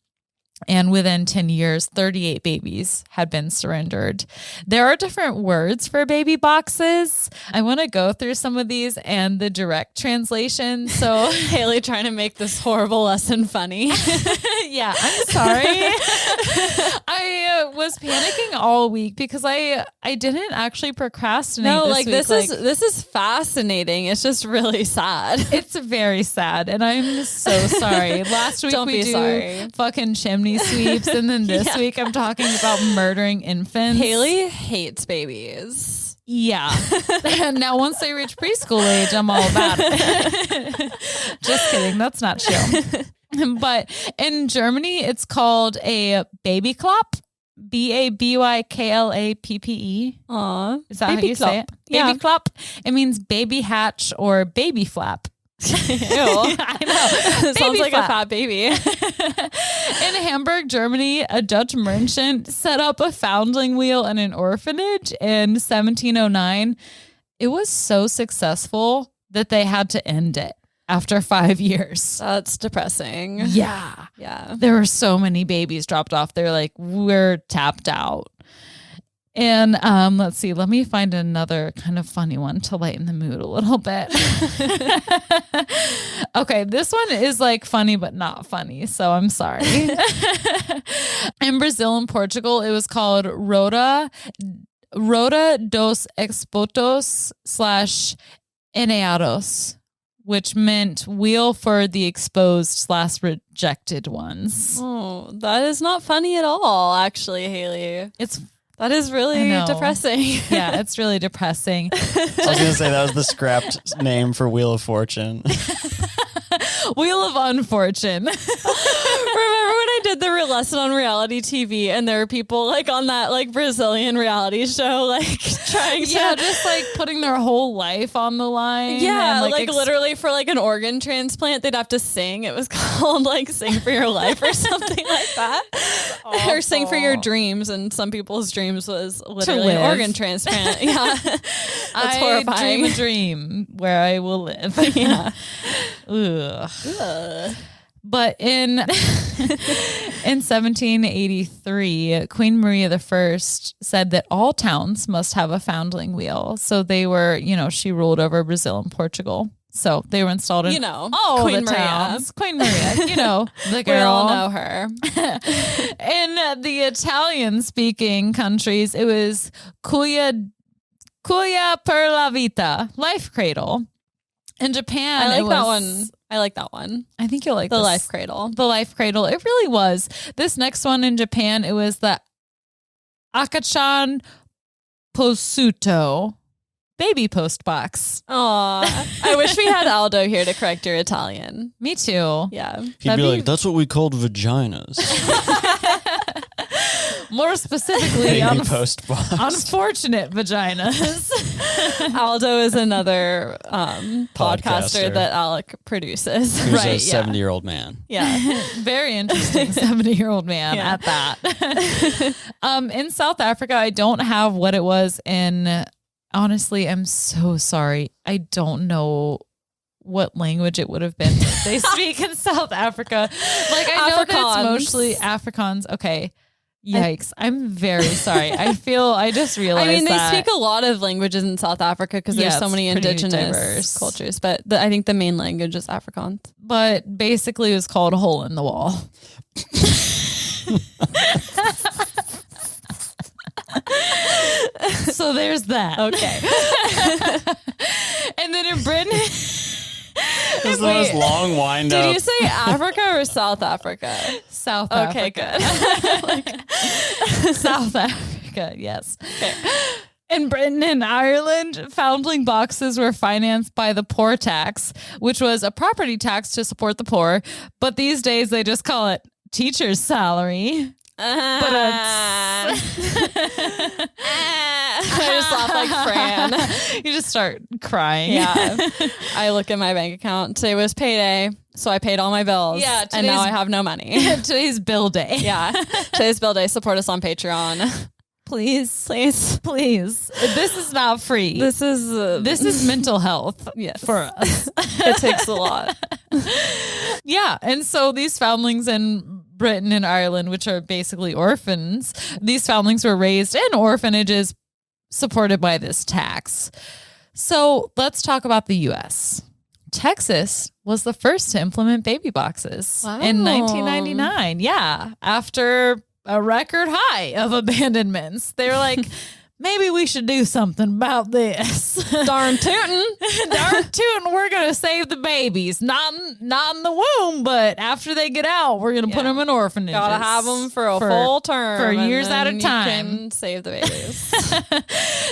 And within 10 years, 38 babies had been surrendered. There are different words for baby boxes. I want to go through some of these and the direct translation. So Hayley trying to make this horrible lesson funny. Yeah, I'm sorry. I was panicking all week because I didn't actually procrastinate. No, this week. this is fascinating. It's just really sad. It's very sad, and I'm so sorry. Last week Don't we be do sorry. fucking chimney sweeps, and then this week I'm talking about murdering infants. Hayley hates babies. Yeah. And now once they reach preschool age, I'm all about it. Just kidding. That's not true. But in Germany, it's called a baby clap. BABYKLAPPE. Aw. Is that how you say it? Yeah. Baby clap. It means baby hatch or baby flap. Ew. I know. It sounds like flap. a fat baby. In Hamburg, Germany, a Dutch merchant set up a foundling wheel in an orphanage in 1709. It was so successful that they had to end it after 5 years. That's depressing. Yeah. Yeah. There were so many babies dropped off. They're like, we're tapped out. And let's see, let me find another kind of funny one to lighten the mood a little bit. Okay, this one is like funny, but not funny. So I'm sorry. In Brazil and Portugal, it was called Roda dos Expotos / Eneados, which meant wheel for the exposed / rejected ones. Oh, that is not funny at all, actually, Hayley. That is really depressing. Yeah, it's really depressing. I was going to say that was the scrapped name for Wheel of Fortune. Wheel of Unfortune. Remember when I did the lesson on reality TV, and there were people like on that like Brazilian reality show, like trying to just like putting their whole life on the line. Yeah, and, like literally for like an organ transplant, they'd have to sing. It was called like "Sing for Your Life" or something like that, or "Sing for Your Dreams." And some people's dreams was literally an organ transplant. Yeah, that's horrifying. Dream a dream where I will live. Yeah. Ugh. But in 1783, Queen Maria I said that all towns must have a foundling wheel. So they were, she ruled over Brazil and Portugal. So they were installed in all Queen the Maria. towns. Queen Maria, the girl. We all know her. In the Italian-speaking countries, it was Cuia per la vita, life cradle. In Japan, I like that one. I like that one. I think you'll like the this. life cradle. The life cradle. It really was. This next one in Japan, it was the Akachan Posuto baby post box. Aw. I wish we had Aldo here to correct your Italian. Me too. Yeah. He'd be like, that's what we called vaginas. More specifically, Baby post box. unfortunate vaginas. Aldo is another podcaster that Alec produces. Who's Right, a yeah. 70-year-old man. Yeah. Very interesting 70-year-old man Yeah. at that. In South Africa, I don't have what it was in. Honestly, I'm so sorry. I don't know what language it would have been that they speak in South Africa. Like, I know that it's mostly Afrikaans. Okay. Yikes. I'm very sorry. I just realized I mean, they that. speak a lot of languages in South Africa because there's so many pretty indigenous diverse cultures, but I think the main language is Afrikaans. But basically it was called a hole in the wall. So there's that. Okay. And then in Britain, This is the most long wind up. Did you say Africa or South Africa? South Okay, Africa. good. South Africa, yes. Okay. In Britain and Ireland, foundling boxes were financed by the poor tax, which was a property tax to support the poor. But these days they just call it teacher's salary. I just laugh like Fran. You just start crying. Yeah. I look at my bank account. Today was payday, so I paid all my bills. Yeah, and now I have no money. Today's bill day. Yeah. Today's bill day. Support us on Patreon. Please. Please. Please. This is not free. This is mental health yes. for us. It takes a lot. Yeah. And so these foundlings in Britain and Ireland, which are basically orphans, these foundlings were raised in orphanages supported by this tax. So let's talk about the U.S. Texas was the first to implement baby boxes in 1999. Yeah. After a record high of abandonments. They were like, maybe we should do something about this. Darn tootin'. Darn tootin', we're going to save the babies. Not in the womb, but after they get out, we're going to put them in orphanages. Gotta have them for a full term. For and years at then a you time. can save the babies.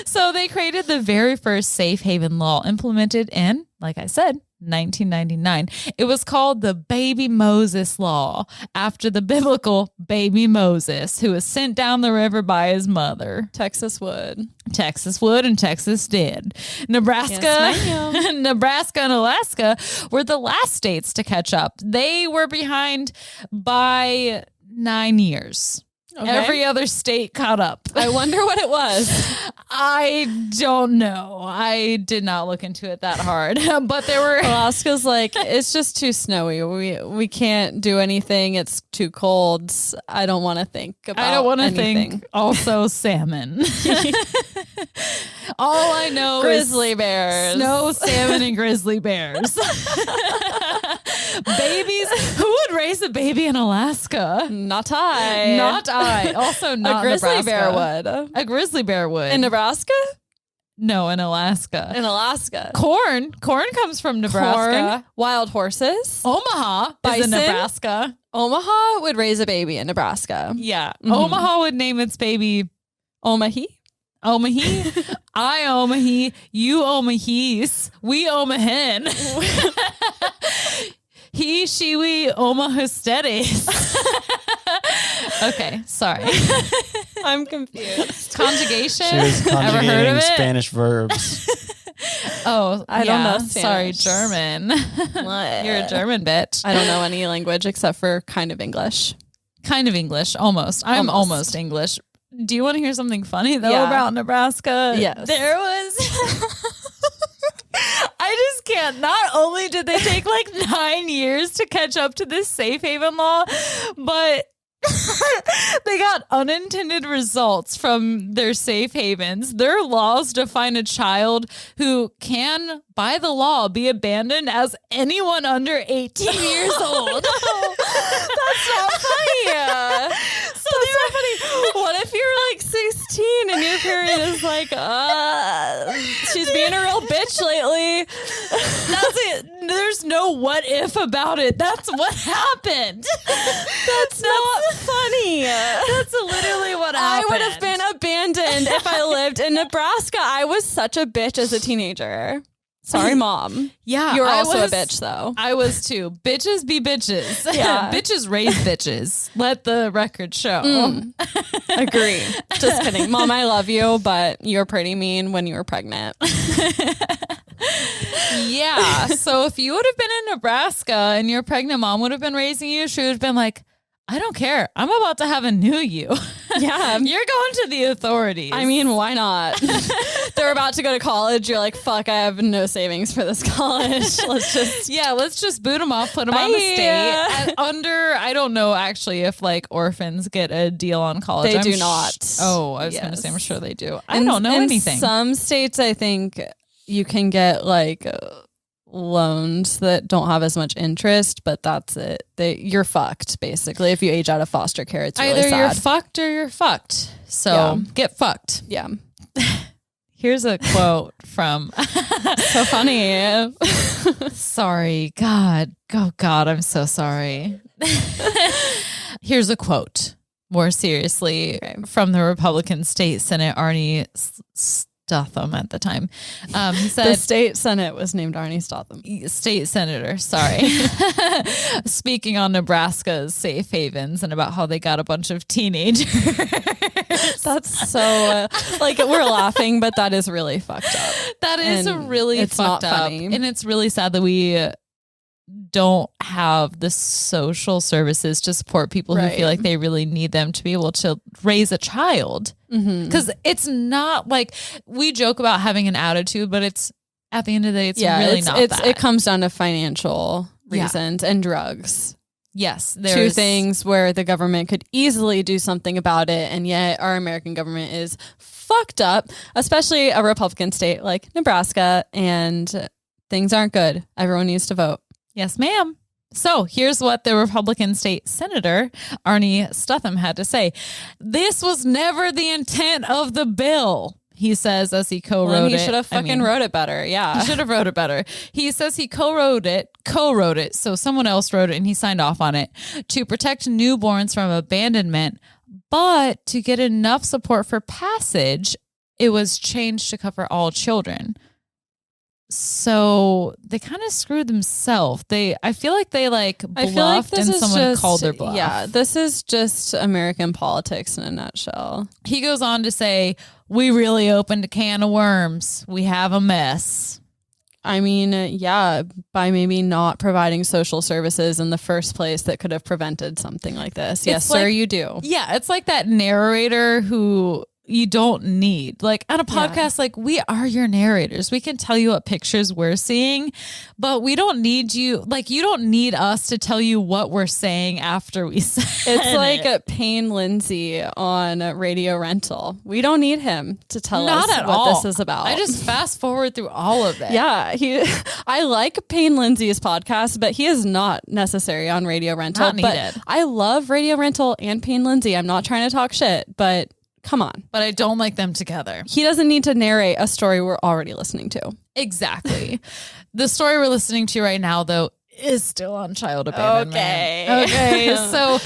So they created the very first safe haven law implemented in, like I said, 1999. It was called the Baby Moses Law after the biblical baby Moses, who was sent down the river by his mother. Texas would. Texas would, and Texas did. Nebraska, Yes, Nebraska and Alaska were the last states to catch up. They were behind by 9 years. Okay. Every other state caught up. I wonder what it was. I don't know. I did not look into it that hard, but there were. Alaska's like, it's just too snowy. We can't do anything. It's too cold. I don't want to think about. I don't want to anything. think. Also, salmon. All I know Grizzly is bears. snow, salmon, and grizzly bears. Babies. Who would raise a baby in Alaska? Not I. Not I. Also, not a grizzly Nebraska. bear would. A grizzly bear would. In Nebraska? No, in Alaska. In Alaska. Corn comes from Nebraska. Corn, wild horses. Omaha is Bison? in Nebraska. Omaha would raise a baby in Nebraska. Yeah. Mhm. Omaha would name its baby Omahi. Omahi. I Omahi. You Omahis. We Omahen. He, she, we Omahustedes. Okay, sorry. I'm confused. Conjugation? She was Ever heard of conjugating it? Spanish verbs. Oh, I don't know Sorry, Spanish. German. What? You're a German bitch. I don't know any language except for kind of English. Kind of English, almost. I'm almost English. Do you want to hear something funny though Yeah. about Nebraska? Yes. There was I just can't. Not only did they take like 9 years to catch up to this safe haven law, but they got unintended results from their safe havens. Their laws define a child who can, by the law, be abandoned as anyone under 18 years old. That's not funny. So that's not funny. What if you're like 16 and your parent is like, she's being a real bitch lately? That's it. There's no what if about it. That's what happened. That's not funny. That's literally what happened. I would have been abandoned if I lived in Nebraska. I was such a bitch as a teenager. Sorry, Mom. Yeah, You're I also was- a bitch, though. I was too. Bitches be bitches. Yeah. Bitches raise bitches. Let the record show. Agree. Just kidding. Mom, I love you, but you're pretty mean when you were pregnant. Yeah. So if you would have been in Nebraska and your pregnant mom would have been raising you, she would have been like, I don't care. I'm about to have a new you. Yeah. You're going to the authorities. I mean, why not? They're about to go to college. You're like, fuck, I have no savings for this college. let's just boot them off, put them on the Bye. state. I don't know actually if like orphans get a deal on college. They I'm do not. I was going to say, I'm Yes. sure they do. I don't know in anything. Some states, I think you can get like loans that don't have as much interest, but that's it. You're fucked basically if you age out of foster care. It's really Either sad. you're fucked or you're fucked. So Yeah. get fucked. Yeah, Here's a quote from so funny. sorry, God. Oh God, I'm so sorry. Here's a quote, more seriously, from the Republican State Senate, Arnie Stotham at the time. He The said, state senate was named Arnie Stotham. state senator, sorry. Speaking on Nebraska's safe havens and about how they got a bunch of teenagers. That's so like we're laughing, but that is really fucked up. That is And really it's fucked not up. funny. And it's really sad that we don't have the social services to support people who Right. feel like they really need them to be able to raise a child. Because it's not like we joke about having an attitude, but it's at the end of the day, it's really not that. It comes down to financial Yeah. reasons and drugs. Yes, Two there's things where the government could easily do something about it, and yet our American government is fucked up, especially a Republican state like Nebraska, and things aren't good. Everyone needs to vote. Yes, ma'am. So here's what the Republican state senator, Arnie Stotham, had to say. This was never the intent of the bill, he says as he co-wrote He it. should have fucking wrote it better. Yeah. He should have wrote it better. He says he co-wrote it. So someone else wrote it and he signed off on it to protect newborns from abandonment, but to get enough support for passage, it was changed to cover all children. So they kind of screwed themselves. I feel like they bluffed and someone called their bluff. Yeah, this is just American politics in a nutshell. He goes on to say, we really opened a can of worms. We have a mess. I mean, yeah, by maybe not providing social services in the first place that could have prevented something like this. Yes, sir, like- you do. Yeah, it's like that narrator who you don't need. Like on a podcast, like we are your narrators. We can tell you what pictures we're seeing, but we don't need you. Like you don't need us to tell you what we're saying after we say It's like a Payne Lindsay on Radio Rental. We don't need him to tell Not us at what all. this is about. I just fast forward through all of it. Yeah, I like Payne Lindsay's podcast, but he is not necessary on Radio Rental. Not But needed. I love Radio Rental and Payne Lindsay. I'm not trying to talk shit, but come on. But I don't like them together. He doesn't need to narrate a story we're already listening to. Exactly. The story we're listening to right now, though, is still on child abandonment. Okay. So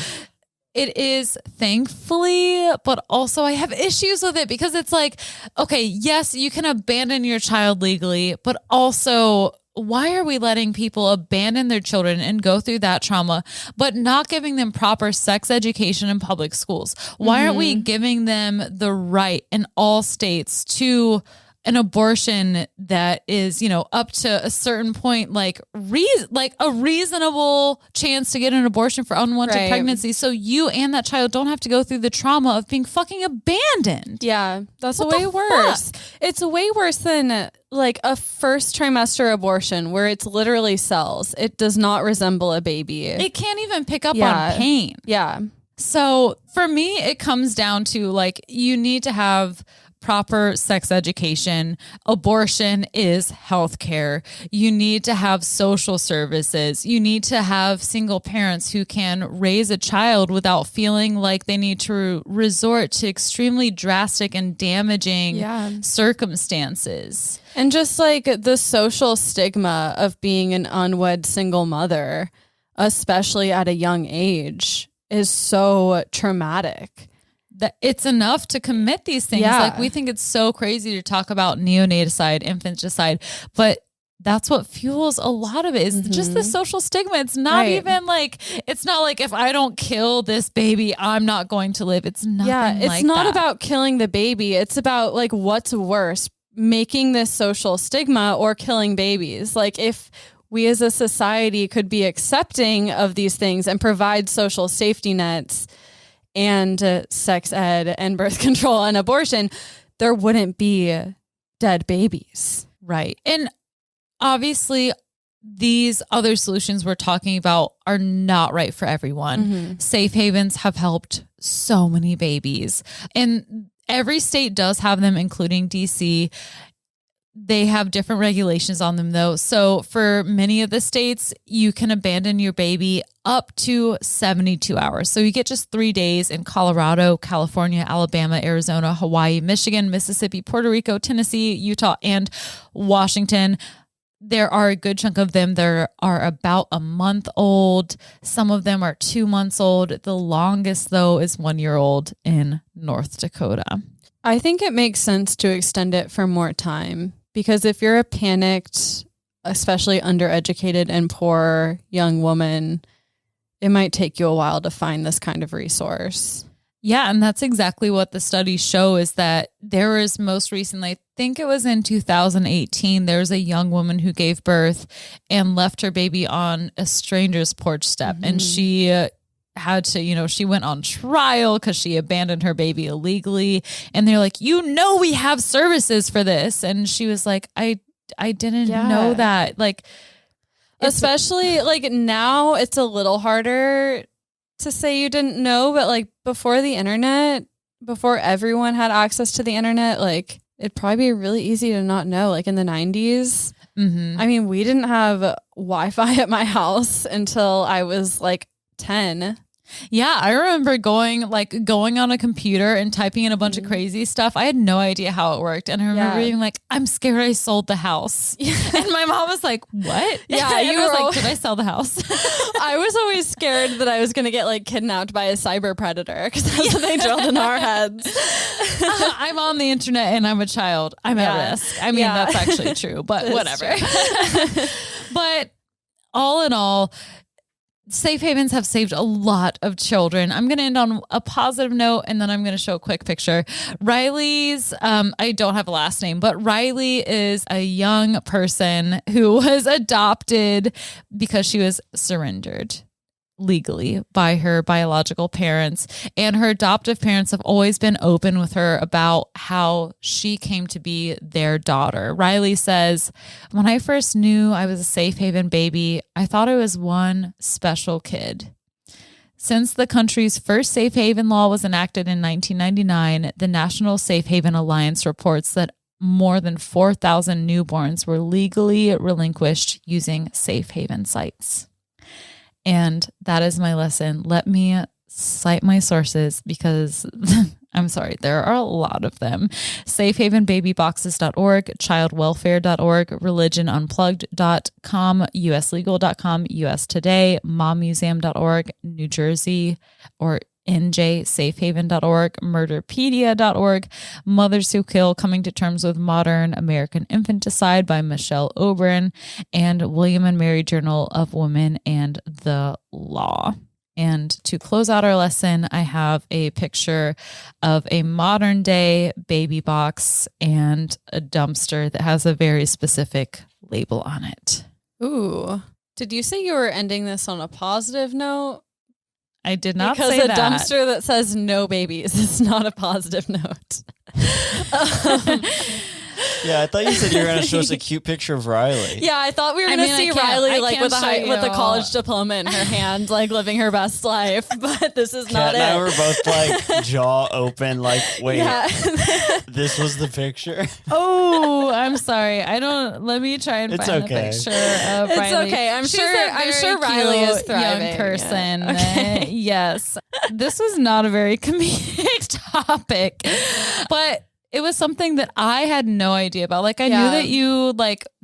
it is, thankfully, but also I have issues with it because it's like, okay, yes, you can abandon your child legally, but also why are we letting people abandon their children and go through that trauma, but not giving them proper sex education in public schools? Why aren't we giving them the right in all states to an abortion that is, up to a certain point, like a reasonable chance to get an abortion for unwanted pregnancy, so you and that child don't have to go through the trauma of being fucking abandoned? Yeah, that's way worse. It's way worse than like a first trimester abortion where it's literally cells. It does not resemble a baby. It can't even pick up on pain. Yeah. So for me, it comes down to like, you need to have proper sex education. Abortion is healthcare. You need to have social services. You need to have single parents who can raise a child without feeling like they need to resort to extremely drastic and damaging circumstances. And just like the social stigma of being an unwed single mother, especially at a young age, is so traumatic. That it's enough to commit these things. Yeah. Like, we think it's so crazy to talk about neonatalcide, infanticide, but that's what fuels a lot of it is just the social stigma. It's not even like, it's not like if I don't kill this baby, I'm not going to live. It's nothing it's not about killing the baby. It's about like what's worse, making this social stigma or killing babies. Like if we as a society could be accepting of these things and provide social safety nets and sex ed and birth control and abortion, there wouldn't be dead babies. Right. And obviously, these other solutions we're talking about are not right for everyone. Safe havens have helped so many babies. And every state does have them, including DC. They have different regulations on them, though. So for many of the states, you can abandon your baby up to 72 hours. So you get just 3 days in Colorado, California, Alabama, Arizona, Hawaii, Michigan, Mississippi, Puerto Rico, Tennessee, Utah, and Washington. There are a good chunk of them that are about a month old. Some of them are 2 months old. The longest, though, is 1 year old in North Dakota. I think it makes sense to extend it for more time. Because if you're a panicked, especially undereducated and poor young woman, it might take you a while to find this kind of resource. Yeah, and that's exactly what the studies show is that there was most recently, I think it was in 2018, there was a young woman who gave birth and left her baby on a stranger's porch step. And she had to, she went on trial because she abandoned her baby illegally. And they're like, we have services for this. And she was like, I didn't know that. Like, especially like now it's a little harder to say you didn't know, but like before the internet, before everyone had access to the internet, like it'd probably be really easy to not know. Like in the 90s, I mean, we didn't have Wi-Fi at my house until I was like 10. Yeah, I remember going on a computer and typing in a bunch of crazy stuff. I had no idea how it worked. And I remember being like, I'm scared I sold the house. And my mom was like, what? Yeah, you were like, did I sell the house? I was always scared that I was going to get like kidnapped by a cyber predator because that's what they drilled in our heads. I'm on the internet and I'm a child. I'm at risk. I mean, that's actually true, but whatever. But all in all, safe havens have saved a lot of children. I'm going to end on a positive note, and then I'm going to show a quick picture. Riley's, I don't have a last name, but Riley is a young person who was adopted because she was surrendered legally by her biological parents, and her adoptive parents have always been open with her about how she came to be their daughter. Riley says, when I first knew I was a safe haven baby, I thought I was one special kid. Since the country's first safe haven law was enacted in 1999, the National Safe Haven Alliance reports that more than 4,000 newborns were legally relinquished using safe haven sites. And that is my lesson. Let me cite my sources because I'm sorry, there are a lot of them. Safehavenbabyboxes.org, childwelfare.org, religionunplugged.com, uslegal.com, US Today, mommuseum.org, New Jersey, or njsafehaven.org, murderpedia.org, Mothers Who Kill, Coming to Terms with Modern American Infanticide by Michelle Oberon, and William and Mary Journal of Women and the Law. And to close out our lesson, I have a picture of a modern day baby box and a dumpster that has a very specific label on it. Ooh. Did you say you were ending this on a positive note? I did not because say that. Because a dumpster that says no babies is not a positive note. Yeah, I thought you said you were going to show us a cute picture of Riley. Yeah, I thought we were going to see Riley like with a college diploma in her hand, like living her best life. But this is not it. And I were both like jaw open, like, wait, this was the picture? Oh, I'm sorry. Let me try and find the picture of Riley. It's okay. I'm sure Riley is thriving. Young person. Okay. Yes. This was not a very comedic topic, but it was something that I had no idea about. Like I knew that you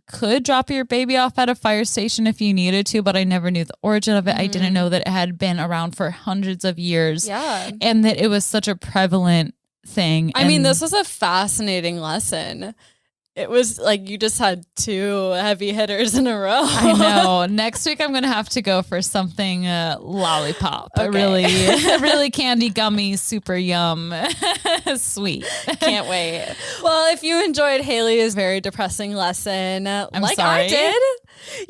could drop your baby off at a fire station if you needed to, but I never knew the origin of it. I didn't know that it had been around for hundreds of years. Yeah. And that it was such a prevalent thing. I mean, this was a fascinating lesson. It was like you just had two heavy hitters in a row. I know. Next week, I'm going to have to go for something lollipop. Okay. Really candy gummy, super yum, sweet. Can't wait. Well, if you enjoyed Hayley's very depressing lesson, sorry. I did,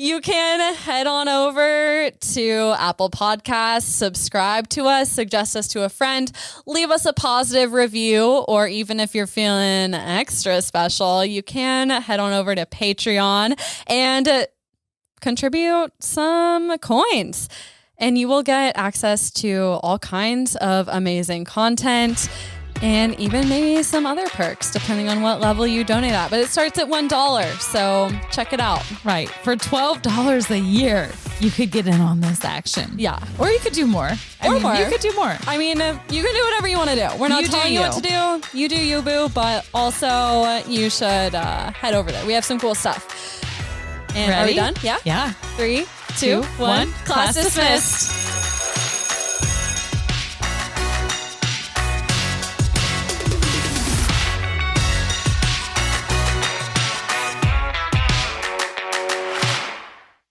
you can head on over to Apple Podcasts, subscribe to us, suggest us to a friend, leave us a positive review, or even if you're feeling extra special, you can head on over to Patreon and contribute some coins. And you will get access to all kinds of amazing content and even maybe some other perks depending on what level you donate at. But it starts at $1, so check it out. Right. For $12 a year, you could get in on this action. Yeah. Or you could do more. You could do more. I mean, you can do whatever you want to do. We're not telling you what to do. You do you, boo. But also, you should head over there. We have some cool stuff. And ready? Are we done? Yeah? Yeah. 3, 2, 1. Class dismissed.